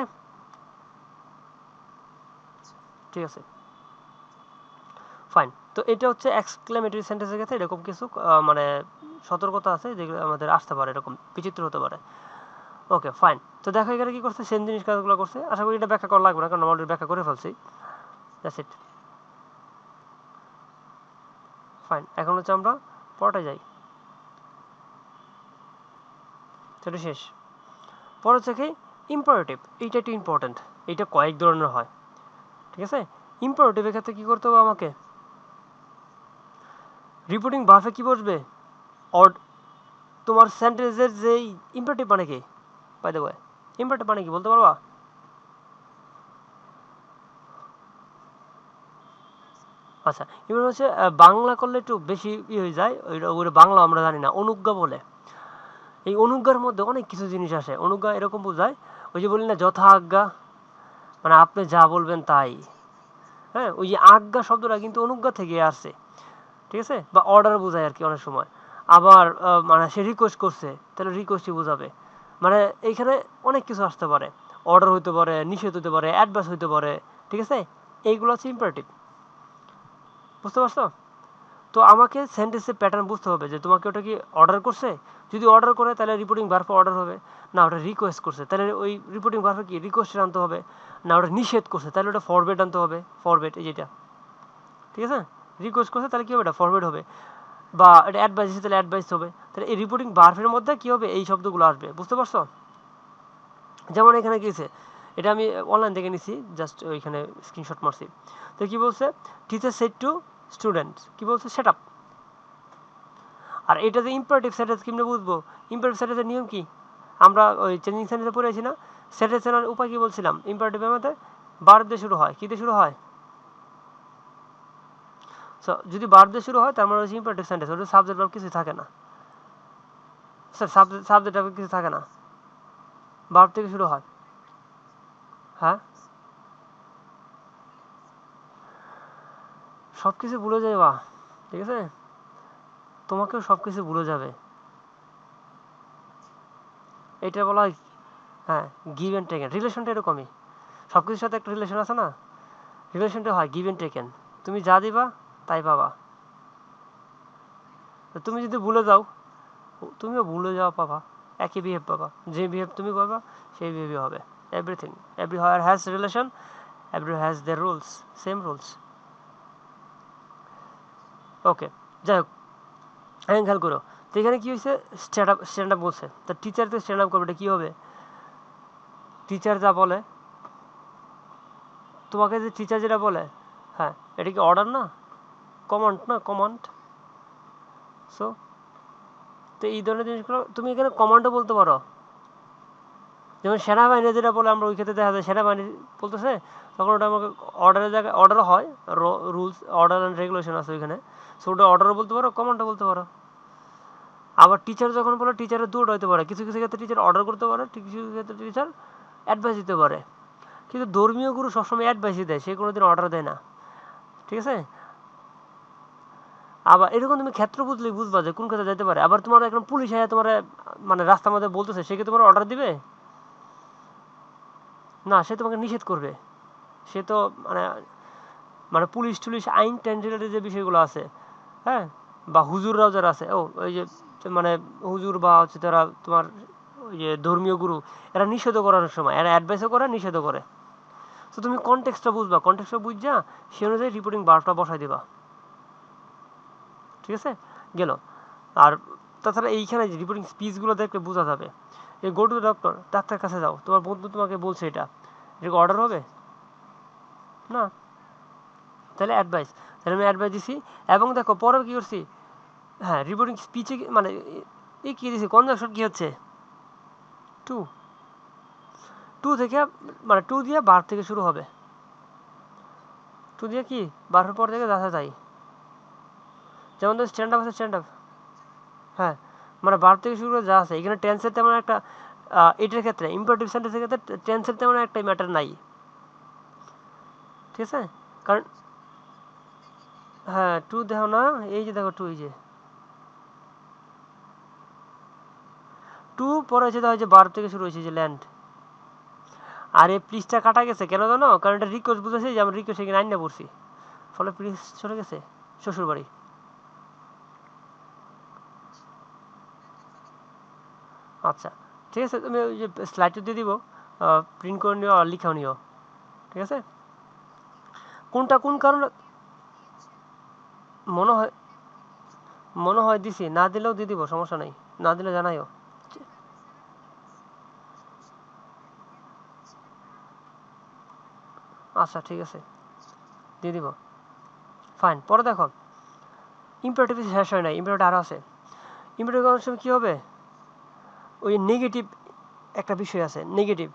S1: ঠিক আছে ফাইন। তো এটা হচ্ছে এক্সক্লেমেটরি সেন্টেন্সের ক্ষেত্রে এরকম কিছু মানে সতর্কতা আছে যেগুলো আমাদের আসতে পারে, এরকম বিচিত্র হতে পারে, ওকে ফাইন। তো দেখো এখানে কি করছে, সেম জিনিস কাজগুলো করছে, আশা করি এটা ব্যাখ্যা করা লাগবে না, কারণ অলরেডি ব্যাখ্যা করে ফেলছি, দ্যাটস ইট, ফাইন। এখন হচ্ছে আমরা পরটা যাই, সেটা শেষ, পর হচ্ছে কি ইম্পারেটিভ, এইটা একটু ইম্পর্টেন্ট, এইটা কয়েক ধরনের হয়, ঠিক আছে, ইম্পারেটিভের ক্ষেত্রে কি করতে হবে আমাকে, রিপোর্টিং ভার্বে কি বসবে, অর তোমার সেন্টেন্সের যেই ইম্পারেটিভ মানে কি, বাই দ্য ওয়ে ইম্পারেটিভ মানে কি বলতে পারবা, আচ্ছা এবার হচ্ছে বাংলা করলে একটু বেশি হয়ে যায়, ওইটা বাংলা আমরা জানি না, অনুজ্ঞা বলে, এই অনুজ্ঞার মধ্যে অনেক কিছু জিনিস আসে, অনুজ্ঞা এরকম বোঝায়, ওই যে বলি না যথা আজ্ঞা, মানে আপনি যা বলবেন তাই, হ্যাঁ ওই যে আজ্ঞা শব্দটা কিন্তু অনুজ্ঞা থেকে আসছে, ঠিক আছে, বা অর্ডার বোঝায় আর কি অনেক সময়, আবার মানে সে রিকোয়েস্ট করছে তাহলে রিকোয়েস্টই বোঝাবে, মানে এইখানে অনেক কিছু আসতে পারে, অর্ডার হইতে পারে, নিষেধ হইতে পারে, অ্যাডভাইস হইতে পারে, ঠিক আছে, এইগুলো হচ্ছে ইম্পারেটিভ, বুঝতে পারছো, তো আমাকে সেন্টেন্সের প্যাটার্ন বুঝতে হবে যে তোমাকে ওটা কি অর্ডার করছে, যদি অর্ডার করে তাহলে রিপোর্টিং ভার্ব অর্ডার হবে, না ওটা রিকোয়েস্ট করছে তাহলে ওই রিপোর্টিং ভার্ব কি রিকোয়েস্ট আনতে হবে, না ওটা নিষেধ করছে তাহলে ওটা ফরওয়ার্ড আনতে হবে, ফরওয়ার্ড এই যেটা, ঠিক আছে, রিকোয়েস্ট করছে তাহলে কি হবে, এটা ফরওয়ার্ড হবে, বা এটা অ্যাডভাইস দিচ্ছে তাহলে অ্যাডভাইস হবে, তাহলে এই রিপোর্টিং ভার্বের মধ্যে কি হবে এই শব্দগুলো আসবে, বুঝতে পারছো, যেমন এখানে কি আছে, এটা আমি অনলাইন থেকে নিছি, জাস্ট ওইখানে স্ক্রিনশট মারছি। তো কি বলছে, টিচার সেড টু স্টুডেন্টস, কি বলছে, সেট আপ। আর এটা যে ইম্পারেটিভ সেন্টেন্স কেমনে বুঝবো, ইম্পারেটিভ সেন্টেন্সের নিয়ম কি, আমরা ওই চেঞ্জিং সেন্টেন্সে পড়েছি না, সেন্টেন্সের উপায় কি বলছিলাম, ইম্পারেটিভের মধ্যে ভার্ব দিয়ে শুরু হয়, কি দিয়ে শুরু হয়, সো যদি ভার্ব দিয়ে শুরু হয় তার মানে হচ্ছে ইম্পারেটিভ সেন্টেন্স, ওটা সাবজেক্ট ভার্ব কিছু থাকে না, স্যার সাবজেক্ট ভার্ব কিছু থাকে না, ভার্ব থেকে শুরু হয়। হ্যাঁ, সব কিছু ভুলে যাবা, ঠিক আছে, তোমাকেও সব কিছু ভুলে যাবে, এটা বলা হয়, হ্যাঁ, গিভ অ্যান্ড টেকেন, রিলেশনটা এরকমই, সব কিছুর সাথে একটা রিলেশন আছে না, রিলেশনটা হয় গিভ অ্যান্ড টেকেন, তুমি যা দিবা তাই পাবা, তো তুমি যদি ভুলে যাও তুমিও ভুলে যাওয়া পাবা, একই বিহেভ পাবা, যে বিহেভ তুমি করবা সেই বিহেভই হবে, everything, everywhere has relation, every has their rules, same rules. Okay, যাই হোক, এখন খেয়াল করো, তো এখানে কি হয়েছে, স্ট্যান্ড আপ বলছে, তো টিচার তো স্ট্যান্ড আপ করবে, এটা কী হবে, টিচার যা বলে, তোমাকে যে টিচার যেটা বলে, হ্যাঁ, এটা কি অর্ডার না, কমান্ড না, কমান্ড, সো তো এই ধরনের জিনিসগুলো তুমি এখানে কমান্ডও বলতে পারো, যেমন সেনাবাহিনী যেটা বলে আমরা ওই ক্ষেত্রে দেখা যায় সেনাবাহিনী বলতেছে, তখন ওটা আমাকে অর্ডারের জায়গায় অর্ডারও হয়, রুলস অর্ডার অ্যান্ড রেগুলেশন আছে ওইখানে, সো ওটা অর্ডারও বলতে পারো, কমান্ডও বলতে পারো। আবার টিচার যখন বলে, টিচারের দুটো হতে পারে, কিছু কিছু ক্ষেত্রে টিচার অর্ডার করতে পারে, কিছু কিছু ক্ষেত্রে টিচার অ্যাডভাইস দিতে পারে, কিন্তু ধর্মীয় গুরু সবসময় অ্যাডভাইসই দেয়, সে কোনোদিন অর্ডার দেয় না, ঠিক আছে। আবার এরকম তুমি ক্ষেত্র বুঝলেই বুঝবা যে কোন ক্ষেত্রে যেতে পারে। আবার তোমার এখন পুলিশ আয়া তোমার মানে রাস্তার মধ্যে বলতেছে, সে কি তোমার অর্ডার দিবে না, সে তোমাকে নিষেধ করবে, সে তো মানে মানে পুলিশ টুলিশ আইন টাইন রিলেটেড যে বিষয়গুলো আছে, হ্যাঁ, বা হুজুররাও যারা আছে, ওই যে মানে হুজুর বা হচ্ছে তারা তোমার ওই যে ধর্মীয় গুরু, এরা নিষেধও করার সময় এরা অ্যাডভাইসও করে, নিষেধও করে, তো তুমি কনটেক্সটটা বুঝবা, কনটেক্সটটা বুঝা সে অনুযায়ী রিপোর্টিং বার্বটা বসাই দিবা, ঠিক আছে, গেল। আর তাছাড়া এইখানে যে রিপোর্টিং স্পিচগুলো দেখলে বোঝা যাবে, এই go to the doctor, doctor কাছে যাও, তোমার বন্ধু তোমাকে বলছে, এটা এটা অর্ডার হবে না, তাহলে অ্যাডভাইস, তাহলে আমি অ্যাডভাইস দিছি। এবং দেখো পরে কী করছি, হ্যাঁ, রিপোর্টিং স্পিচে মানে এই কী দিছি, কনজাংশন কী হচ্ছে, টু, টু থেকে মানে টু দিয়ে বার থেকে শুরু হবে, টু দিয়ে কি বারের পর থেকে যাচ্ছে তাই, যেমন তো স্ট্যান্ড আপ আছে, স্ট্যান্ড আপ, হ্যাঁ, মানে বার থেকে শুরু করে যা আছে, এখানে টেন্সের তেমন একটা এটার ক্ষেত্রে ইম্পারেটিভ সেন্টেন্সের ক্ষেত্রে টেন্সের তেমন একটা ম্যাটার নাই, ঠিক আছে, কারণ হ্যাঁ, টু দেখো না, এই যে দেখো টু, এই যে টু পরে হচ্ছে যে বার থেকে শুরু হয়েছে, যে ল্যান্ড, আর এই প্লিজটা কাটা গেছে কেন জানো, কারণ এটা রিকোয়েস্ট বুঝেছি যে আমি রিকোয়েস্ট এখানে আইন না পড়ছি, ফলে প্লিজ চলে গেছে শ্বশুর বাড়ি। আচ্ছা, ঠিক আছে, তুমি ওই যে স্লাইডটা দিয়ে দিব, প্রিন্ট করে নিও আর লিখাও নিও, ঠিক আছে, কোনটা কোন কারণে, মনে হয় মনে হয় দিছি, না দিলেও দিয়ে দিব, সমস্যা নাই, না দিলে জানাইও। আচ্ছা, ঠিক আছে, দিয়ে দিব, ফাইন। পরে দেখো, ইম্পারেটিভ শেষ হয় নাই, ইম্পারেটিভ আরও আছে, ইম্পারেটিভ করার সময় কী হবে, ওই নেগেটিভ একটা বিষয় আছে, নেগেটিভ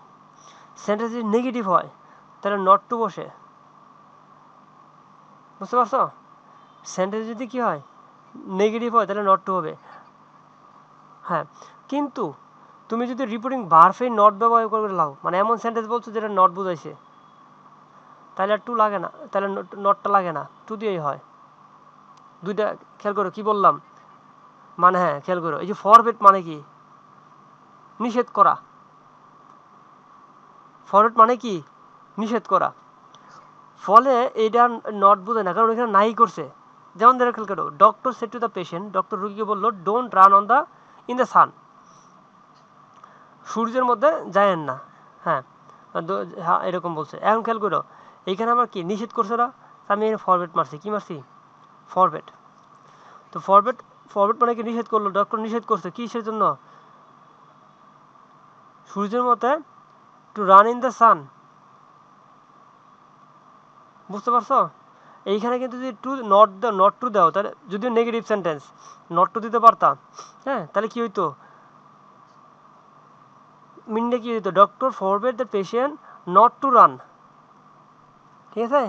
S1: সেন্টেন্স যদি নেগেটিভ হয় তাহলে নট টু বসে, বুঝতে পারছো, সেন্টেন্স যদি কী হয় নেগেটিভ হয় তাহলে নট টু হবে, হ্যাঁ, কিন্তু তুমি যদি রিপোর্টিং ভার্ফে নট ব্যবহার করে লাও, মানে এমন সেন্টেন্স বলছো যেটা নট বুঝাইছে, তাহলে আর টু লাগে না, তাহলে নটটা লাগে না, টু দিয়েই হয়, দুইটা। খেয়াল করো কি বললাম, মানে হ্যাঁ, খেয়াল করো, এই যে ফরবেট মানে কি, নিষেধ করা, ফরবেট মানে কি, নিষেধ করা, ফলে এইটা নট বুঝে না, কারণ এখানে নাই করছে, যেমন ধরো খেয়াল করো, doctor shed to the patient, doctor রুগীকে বললো don't run on the in the sun, সূর্যের মধ্যে যায়েন না, হ্যাঁ, হ্যাঁ, এরকম বলছে। এখন খেয়াল করো, এইখানে আমার কি নিষেধ করছে না, আমি এখানে ফরবেট মারছি, কি মারছি, ফরবেট, তো ফরবেট, ফরবেট মানে কি নিষেধ করলো, ডক্টর নিষেধ করছে কিসের জন্য, সূর্যের মধ্যে to run in the sun. বুঝতে পারছো? এইখানে কিন্তু যদি টু নট টু দাও তাহলে যদিও নেগেটিভ সেন্টেন্স নট টু দিতে পারতাম, হ্যাঁ, তাহলে কি হইতো, মিনটা কি হইতো, doctor forbade the patient not to run. ঠিক আছে,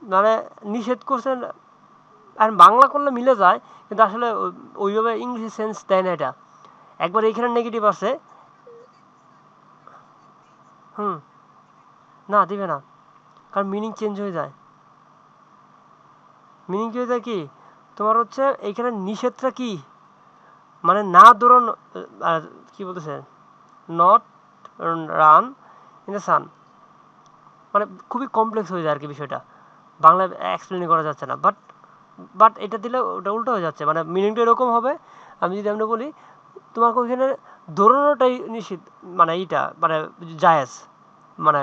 S1: মানে নিষেধ করছেন। আর বাংলা করলে মিলে যায়, কিন্তু আসলে ওইভাবে ইংলিশ সেন্স দেয় না এটা। একবার এইখানে নেগেটিভ আছে। হুম, না দিবে না, কারণ মিনিং চেঞ্জ হয়ে যায়। মিনিং কি হয়ে যায়, কি তোমার হচ্ছে এইখানে নিষেধটা কি, মানে না দৌড়ানো, কি বলতেছে, not run in the sun, মানে খুবই কমপ্লেক্স হয়ে যায় আর কি বিষয়টা, বাংলায় এক্সপ্লেন করা যাচ্ছে না। বাট বাট এটা দিলে ওটা উল্টো হয়ে যাচ্ছে, মানে মিনিংটা এরকম হবে। আমি যদি আমরা বলি তোমাকে ওইখানে দৌড়ানোটাই নিষিদ্ধ, মানে এইটা মানে জায়েজ, মানে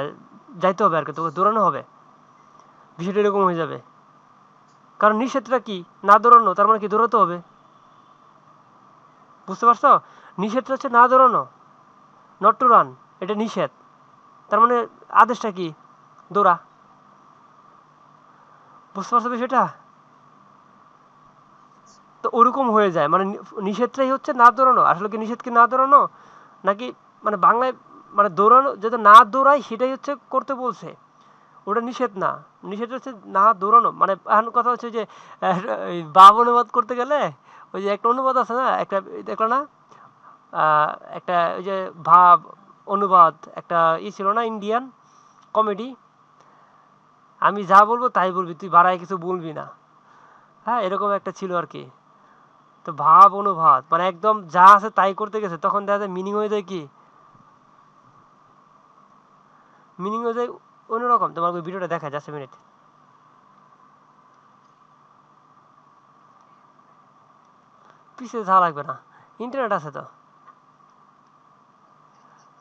S1: যাইতে হবে আর কি, তোকে দৌড়ানো হবে, বিষয়টা এরকম হয়ে যাবে। কারণ নিষেধটা কি, না দৌড়ানো, তার মানে কি দৌড়াতে হবে। বুঝতে পারছো? নিষেধটা হচ্ছে না দৌড়ানো, নট টু রান, এটা নিষেধ, তার মানে আদেশটা কি, দৌড়া। বুঝতে পারছো বিষয়টা? তো ওরকম হয়ে যায়, মানে নিষেধটাই হচ্ছে না দৌড়ানো, আসলে কি নিষেধ কি না দৌড়ানো, নাকি মানে বাংলায় মানে দৌড়ানো যাতে না দৌড়ায় সেটাই হচ্ছে করতে বলছে, ওটা নিষেধ না। নিষেধ হচ্ছে না দৌড়ানো, মানে এখন কথা হচ্ছে যে বাপ অনুবাদ করতে গেলে ওই যে একটা অনুবাদ আছে না, একটা দেখলো না, একটা ওই যে ভাব অনুবাদ, একটা ছিল না, ইন্ডিয়ান কমেডি, আমি যা বলবো তাই বলবি, তুই বাড়ায় কিছু বলবি না, হ্যাঁ, এরকম একটা ছিল আর কি। তো ভাব অনুবাদ মানে একদম যা আছে তাই করতে গেছে, তখন দেখা যায় মিনিং হয়ে যায় কি, মিনিং হয়ে যায় অন্যরকম। তোমার ওই ভিডিওটা দেখা যাচ্ছে, মিনিট পিছিয়ে যাওয়া লাগবে না, ইন্টারনেট আছে তো,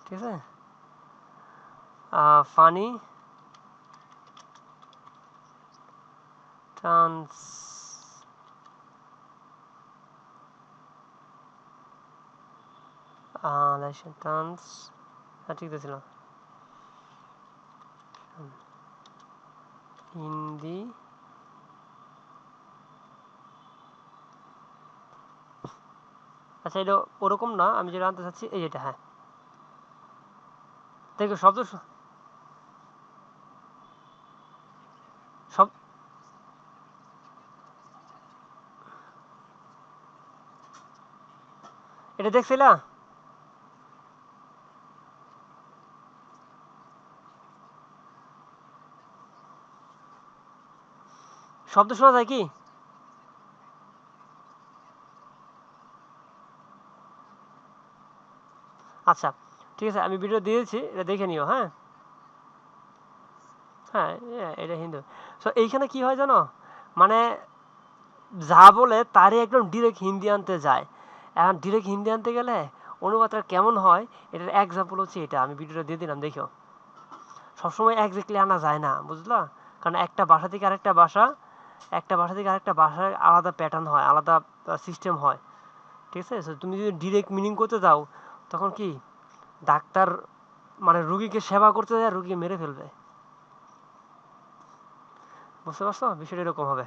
S1: ঠিক আছে। ফানি ট্রান্স ট্রান্স, হ্যাঁ ঠিক ছিল, হিন্দি আচ্ছা, এটা ওরকম না, আমি যেটা আনতে চাচ্ছি এই এটা, হ্যাঁ দেখো শব্দ সব, এটা দেখছিলা, শব্দ শোনা যায় কি, আচ্ছা ঠিক আছে, আমি ভিডিও দিয়েছি, এটা দেখে নিও, হ্যাঁ। হ্যাঁ, এটা হিন্দু। সো এইখানে কি হয় জানো, মানে যা বলে তারই একদম ডিরেক্ট হিন্দি আনতে যায়। এখন ডিরেক্ট হিন্দি আনতে গেলে অনুবাদটা কেমন হয়, এটার এক্সাম্পল হচ্ছে এটা, আমি ভিডিওটা দিয়ে দিলাম দেখো। সবসময় একজাক্টলি আনা যায় না, বুঝলা, কারণ একটা ভাষা থেকে আরেকটা ভাষা, একটা ভাষা থেকে আরেকটা ভাষার আলাদা প্যাটার্ন হয়, আলাদা সিস্টেম হয়, ঠিক আছে। So তুমি যদি ডিরেক্ট মিনিং করতে যাও, তখন কি ডাক্তার মানে রুগীকে সেবা করতে যায়, রুগীকে মেরে ফেলবে। বুঝতে পারছো বিষয়টা এরকম হবে,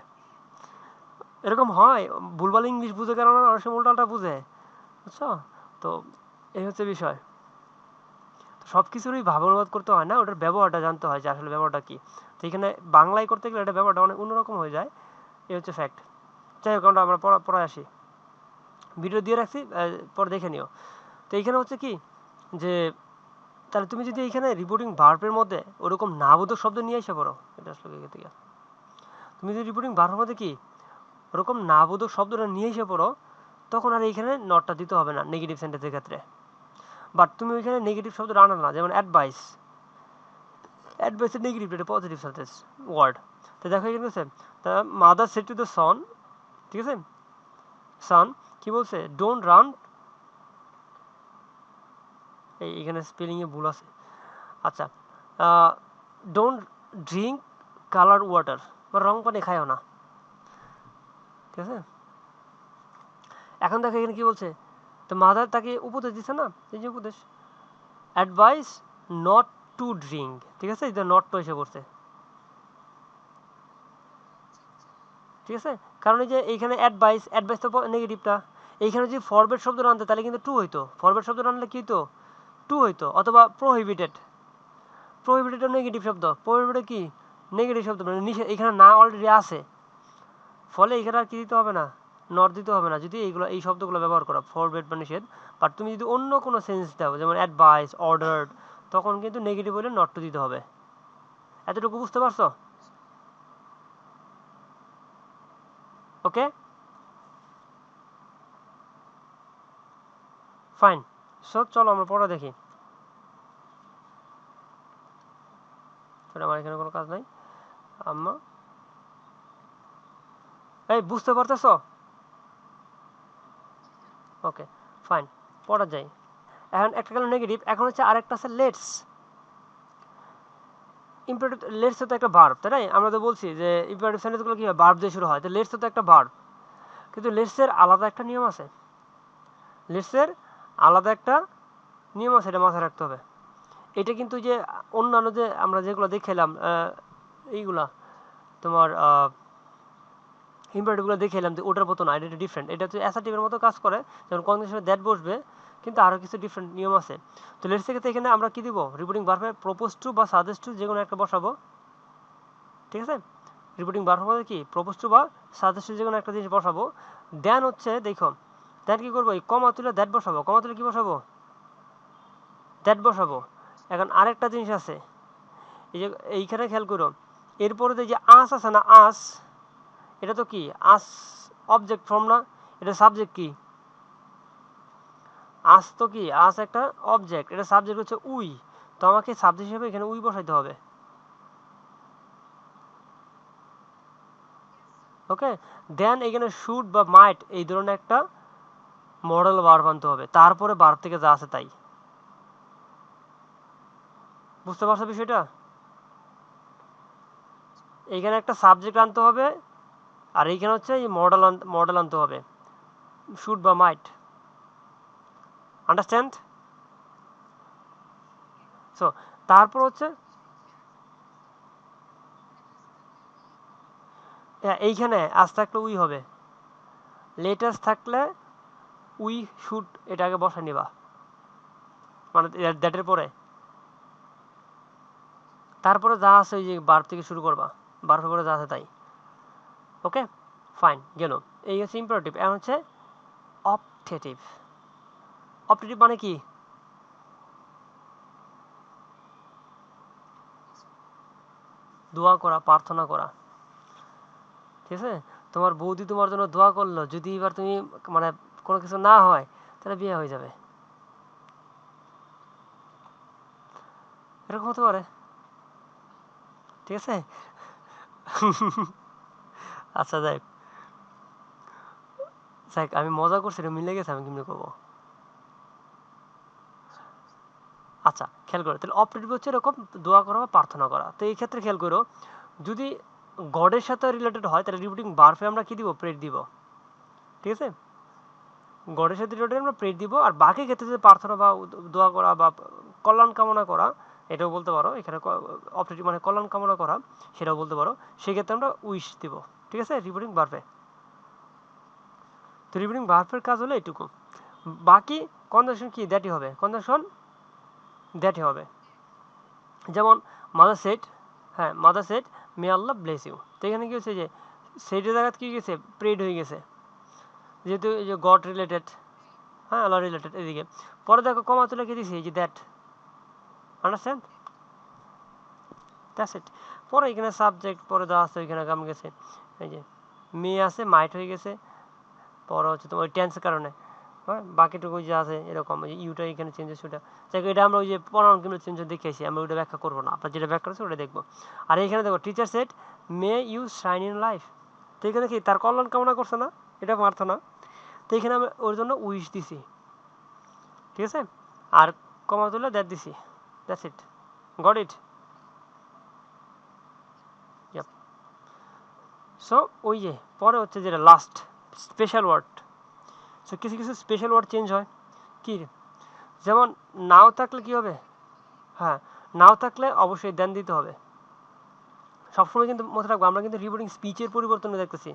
S1: এরকম হয়। ভুলভাল ইংলিশ বুঝে কারণ অনেক সময় উল্টাটা বুঝে, বুঝছো। তো এই হচ্ছে বিষয়। তো সব কিছুরই ভাব অনুবাদ করতে হয় না, ওটার ব্যবহারটা জানতে হয় যে আসলে ব্যবহারটা কি। তো এখানে বাংলায় করতে গেলে এটা ব্যবহারটা অনেক অন্যরকম হয়ে যায়, এই হচ্ছে ফ্যাক্ট। যাই হোক, আমরা পড়ায় আসি, ভিডিও দিয়ে রাখছি, পরে দেখে নিও। তো এইখানে হচ্ছে কি যে তাহলে তুমি যদি এইখানে রিপোর্টিং ভার্বের মধ্যে ওরকম নাবোধক শব্দ নিয়ে এসে পড়ো, এটা আসলে থেকে তুমি যদি রিপোর্টিং ভার্বের মধ্যে কি ওরকম নাবোধক শব্দটা নিয়ে এসে পড়ো, তখন আর এইখানে নটটা দিতে হবে না নেগেটিভ সেন্টেন্সের ক্ষেত্রে। বাট তুমি ওইখানে নেগেটিভ শব্দটা আনো না, যেমন অ্যাডভাইস, অ্যাডভাইসের নেগেটিভ এটা পজিটিভ সেন্টেন্স ওয়ার্ড। তো দেখো এখানে বলছে the mother said to the সন, ঠিক আছে, সন কি বলছে, ডোন্ট রান, এইখানে স্পেলিংয়ে ভুল আছে, আচ্ছা, ডোন্ট ড্রিঙ্ক কালার ওয়াটার, মানে রং পানি খায়ও না, ঠিক আছে। এখন দেখো এখানে কি বলছে, তো মাদার তাকে উপদেশ দিচ্ছে না, এই যে উপদেশ, অ্যাডভাইস নট টু ড্রিঙ্ক, ঠিক আছে, এই যে নট টু এসে পড়ছে, ঠিক আছে, কারণ এই যে এইখানে অ্যাডভাইস তো নেগেটিভটা, এইখানে যদি ফরওয়ার্ড শব্দটা আনতে তাহলে কিন্তু টু হইতো, ফরওয়ার্ড শব্দটা আনলে কি হইতো, টু হইতো, অথবা প্রোহিবিটেড, প্রোহিবিটেড নেগেটিভ শব্দ, প্রোহিবিটেড কি নেগেটিভ শব্দ, মানে নিষেধ, এখানে না অলরেডি আছে, ফলে এখানে আর কি দিতে হবে না, নট দিতে হবে না, যদি এইগুলো এই শব্দগুলো ব্যবহার করো, ফরওয়ার্ড বা নিষেধ। বাট তুমি যদি অন্য কোনো সেন্স দাও, যেমন অ্যাডভাইস, অর্ডার্ড, তখন কিন্তু নেগেটিভ হলে নট টু দিতে হবে। এতটুকু বুঝতে পারছো? ওকে, ফাইন। সো চলো আমরা পড়া দেখি। আমার এখানে কোনো কাজ নাই। আম্মা, এই বুঝতে পারতেছ? ওকে, ফাইন, পড়া যায়। এখন একটা গেল নেগেটিভ, এখন হচ্ছে আরেকটা আছে লেটস। ইম্পারেটিভ, লেটস তো একটা ভার্ব, তাই না? আমরা তো বলছি যে ইম্পারেটিভ সেন্টেন্সগুলো কি হয়, ভার্ব দিয়ে শুরু হয়, তো লেটস তো একটা ভার্ব, কিন্তু লেটসের আলাদা একটা নিয়ম আছে, লেটসের আলাদা একটা নিয়ম আছে, এটা মাথায় রাখতে হবে। এটা কিন্তু যে অন্যান্য যে আমরা যেগুলো দেখলাম, এইগুলা তোমার ইম্পারেটিভগুলো দেখে এলাম, যে ওটার মতো না, এটা ডিফারেন্ট, এটা হচ্ছে অ্যাসার্টিভের মতো কাজ করে, যেমন কনজাংশনে দ্যাট বসবে, কিন্তু আরও কিছু ডিফারেন্ট নিয়ম আছে। তো লেটস থেকে এখানে আমরা কি দিব, রিপোর্টিং ভার্বে প্রপোজ টু বা সাজেস্ট টু যে কোনো একটা বসাবো, ঠিক আছে, রিপোর্টিং ভার্ব মানে কি প্রপোজ টু বা সাজেস্ট টু যে কোনো একটা জিনিস বসাবো। দেন হচ্ছে দেখো, দেন কি করবো, এই কমা তুলে দ্যাট বসাবো, কমা তুলে কি বসাবো, দ্যাট বসাবো। এখন আরেকটা জিনিস আছে, এই যে এইখানে খেয়াল করো, এরপরে যে আস আছে না, আস, এটা তো কি আস, অবজেক্ট ফর্ম না, এটা সাবজেক্ট কি, আস তো কি, আস একটা অবজেক্ট, এটা সাবজেক্ট হচ্ছে উই, তো আমাকে সাবজেক্ট হিসেবে এখানে উই বসাইতে হবে। ওকে, দেন এখানে শুড বা মাইট এই ধরনের একটা মডেল ভার্ব আনতে হবে, তারপরে ভার্ব থেকে যা আছে তাই। বুঝতে পারছো বিষয়টা? এইখানে একটা সাবজেক্ট আনতে হবে, আর এইখানে হচ্ছে এই মডেল আনতে হবে, শুড বা মাইট। আন্ডারস্ট্যান্ড? সো তারপর হচ্ছে এইখানে আজ থাকলে উই হবে, লেটাস থাকলে উই শুড এটা আগে বসে নিবা, মানে দ্যাটের পরে, তারপরে যা আছে ওই যে ভার্ব থেকে শুরু করবা, ভার্বের পরে যা আছে তাই। ওকে, ফাইন, গেল। এই হচ্ছে ইম্পারেটিভ। এখন হচ্ছে অপটেটিভ। অপটেটিভ মানে কি, দোয়া করা, প্রার্থনা করা, ঠিক আছে, তোমার বৌদি তোমার জন্য দোয়া করলো, যদি এবার তুমি মানে কোনো কিছু না হয় তাহলে বিয়ে হয়ে যাবে, এরকম হতে পারে, ঠিক আছে। আচ্ছা যাই, যাই, আমি মজা করছি, এটা মিলে গেছে, আমি কেমনি করবো। আচ্ছা খেয়াল করো, তাহলে অপটেটিভ হচ্ছে এরকম দোয়া করা বা প্রার্থনা করা। তো এই ক্ষেত্রে খেয়াল করো, যদি গডের সাথে রিলেটেড হয় তাহলে রিপিটিং বার্ফে আমরা কি দিব, প্রেড দিব, ঠিক আছে, গডের সাথে রিলেটেড আমরা প্রেড দিব। আর বাকি ক্ষেত্রে যদি প্রার্থনা বা দোয়া করা বা কল্যাণ কামনা করা, এটাও বলতে পারো, এখানে অপটেটিভ মানে কল্যাণ কামনা করা, সেটাও বলতে পারো, সেক্ষেত্রে আমরা উইশ দিব, ঠিক আছে, রিপিটিং বার্ফে। তো রিপিটিং বার্ফের কাজ হলো এটুকু, বাকি কনজাংশন কি, দ্যাটই হবে, কনজাংশন দ্যাটই হবে। যেমন মাদার সেট, হ্যাঁ mother said may Allah bless you, তো এখানে কি হচ্ছে যে সেটের জায়গায় কি গেছে, প্রেড হয়ে গেছে, যেহেতু এই যে গড রিলেটেড, হ্যাঁ আল্লাহ রিলেটেড, এদিকে পরে দেখো কমা তুলে কি দিছি, এই যে দ্যাট, আন্ডারস্ট্যান্ড, দ্যাটস ইট। পরে এখানে সাবজেক্ট পরে দেওয়া আছে, ওইখানে কাম গেছে, এই যে মে আছে, মাইট হয়ে গেছে, পরে হচ্ছে তোমার ওই টেন্সের কারণে, হ্যাঁ বাকিটুকু যে আছে এরকম, ওই যে ইউটা এখানে চেঞ্জ হচ্ছে, ওটা দেখো, এটা আমরা ওই যে পড়ানো কিন্তু চেঞ্জ দেখেছি, আমরা ওইটা ব্যাখ্যা করবো না, আপনার যেটা ব্যাখ্যা আছে ওটা দেখবো। আর এখানে দেখো teacher said may you shine in life, তো এখানে কি তার কল্যাণ কামনা করছে না, এটা প্রার্থনা, তো এখানে আমি ওর জন্য উইশ দিছি, ঠিক আছে, আর কমা তুলে দ্যাট দিছি, that's it, got it. So ওই যে পরে হচ্ছে যেটা লাস্ট স্পেশাল ওয়ার্ড, সো কিছু কিছু স্পেশাল ওয়ার্ড চেঞ্জ হয় কি, যেমন নাও থাকলে কি হবে, হ্যাঁ নাও থাকলে অবশ্যই দেন দিতে হবে। সবসময় কিন্তু মনে রাখবো আমরা কিন্তু রিপোর্টিং স্পিচের পরিবর্তন দেখতেছি।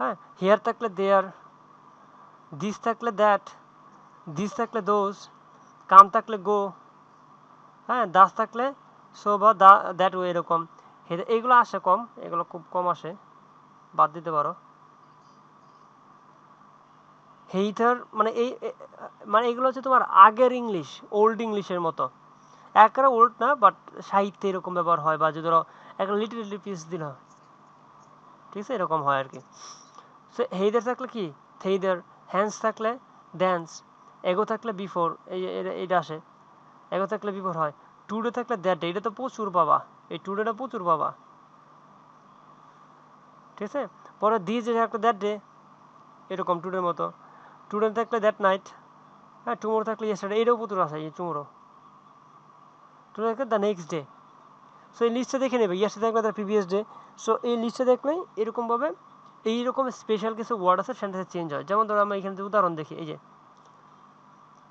S1: হ্যাঁ, হেয়ার থাকলে দেয়ার, দিস থাকলে দ্যাট, দিস থাকলে দোজ, কাম থাকলে গো, হ্যাঁ দাস থাকলে সো বা দ্যাট ওয়ে, এরকম এইগুলো আসে কম, এগুলো খুব কম আসে, বাদ দিতে পারো। হেইথার মানে মানে এগুলো হচ্ছে তোমার আগের ইংলিশ, ওল্ড ইংলিশের মতো, একেবারে ওল্ড না বাট সাহিত্যে এরকম ব্যবহার হয়, বা যদি ধরো একটা লিটারেলি পিস দিল, ঠিক আছে এরকম হয় আর কি। সো হেইদার থাকলে কি থেইদার, হ্যান্স থাকলে ড্যান্স, এগো থাকলে বিফোর, এইটা আসে, এগো থাকলে বিফোর হয়। টুডে থাকলে দ্যাট ডে, এটা তো প্রচুর পাবা, এই টুডেটা প্রচুর পাবা, ঠিক আছে। পরে দিস ডে থাকলে দ্যাট ডে, এরকম টুডের মতো। টুডে থাকলে দ্যাট নাইট, হ্যাঁ টুমোরো থাকলে ইয়েস্টারডে, এটাও প্রচুর আছে, এই টুমোরো। টুডে থাকলে দ্য নেক্সট ডে। সো এই লিস্টটা দেখে নেবে, ইয়েস্টারডে থাকলে দ্য প্রিভিয়াস ডে। সো এই লিস্টটা দেখলেই এরকমভাবে এইরকম স্পেশাল কিছু ওয়ার্ড আছে সেন্টেন্সে চেঞ্জ হয়। যেমন ধরো আমরা এখানে উদাহরণ দেখি, এই যে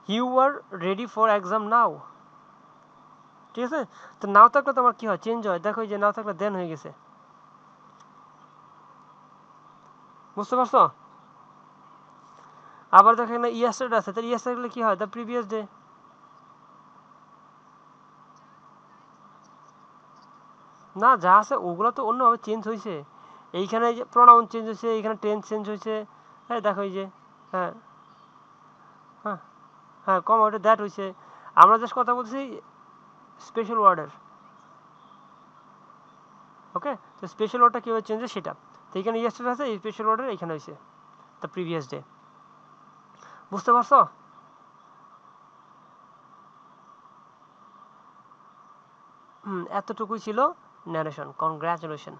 S1: you are ready for exam now, ঠিক আছে। তো নাও থাকলে তোমার কি হয়, চেঞ্জ হয়, দেখো এই যে নাও থাকলে দেন হয়ে গেছে, বুঝতে পারছো। আবার দেখো এখানে ইয়েস্টারডে আছে, তাহলে ইয়েস্টারডে কি হয়, দ্য প্রিভিয়াস ডে। না যা আছে ওগুলো তো অন্যভাবে চেঞ্জ হয়েছে, এইখানে যে প্রোনাউন চেঞ্জ হয়েছে, এইখানে টেন্স চেঞ্জ হয়েছে, হ্যাঁ দেখো এই যে, হ্যাঁ হ্যাঁ হ্যাঁ কম ওটা দ্যাট হয়েছে। আমরা জাস্ট কথা বলছি স্পেশাল ওয়ার্ডের, ওকে। তো স্পেশাল ওয়ার্ডটা কীভাবে চেঞ্জ হয় সেটা, তো এখানে ইয়েস্টারডে আছে, এই স্পেশাল ওয়ার্ডের এখানে হয়েছে দ্য প্রিভিয়াস ডে, বুঝতে পারছো। এতটুকুই ছিল ন্যারেশন। কনগ্রাচুলেশন।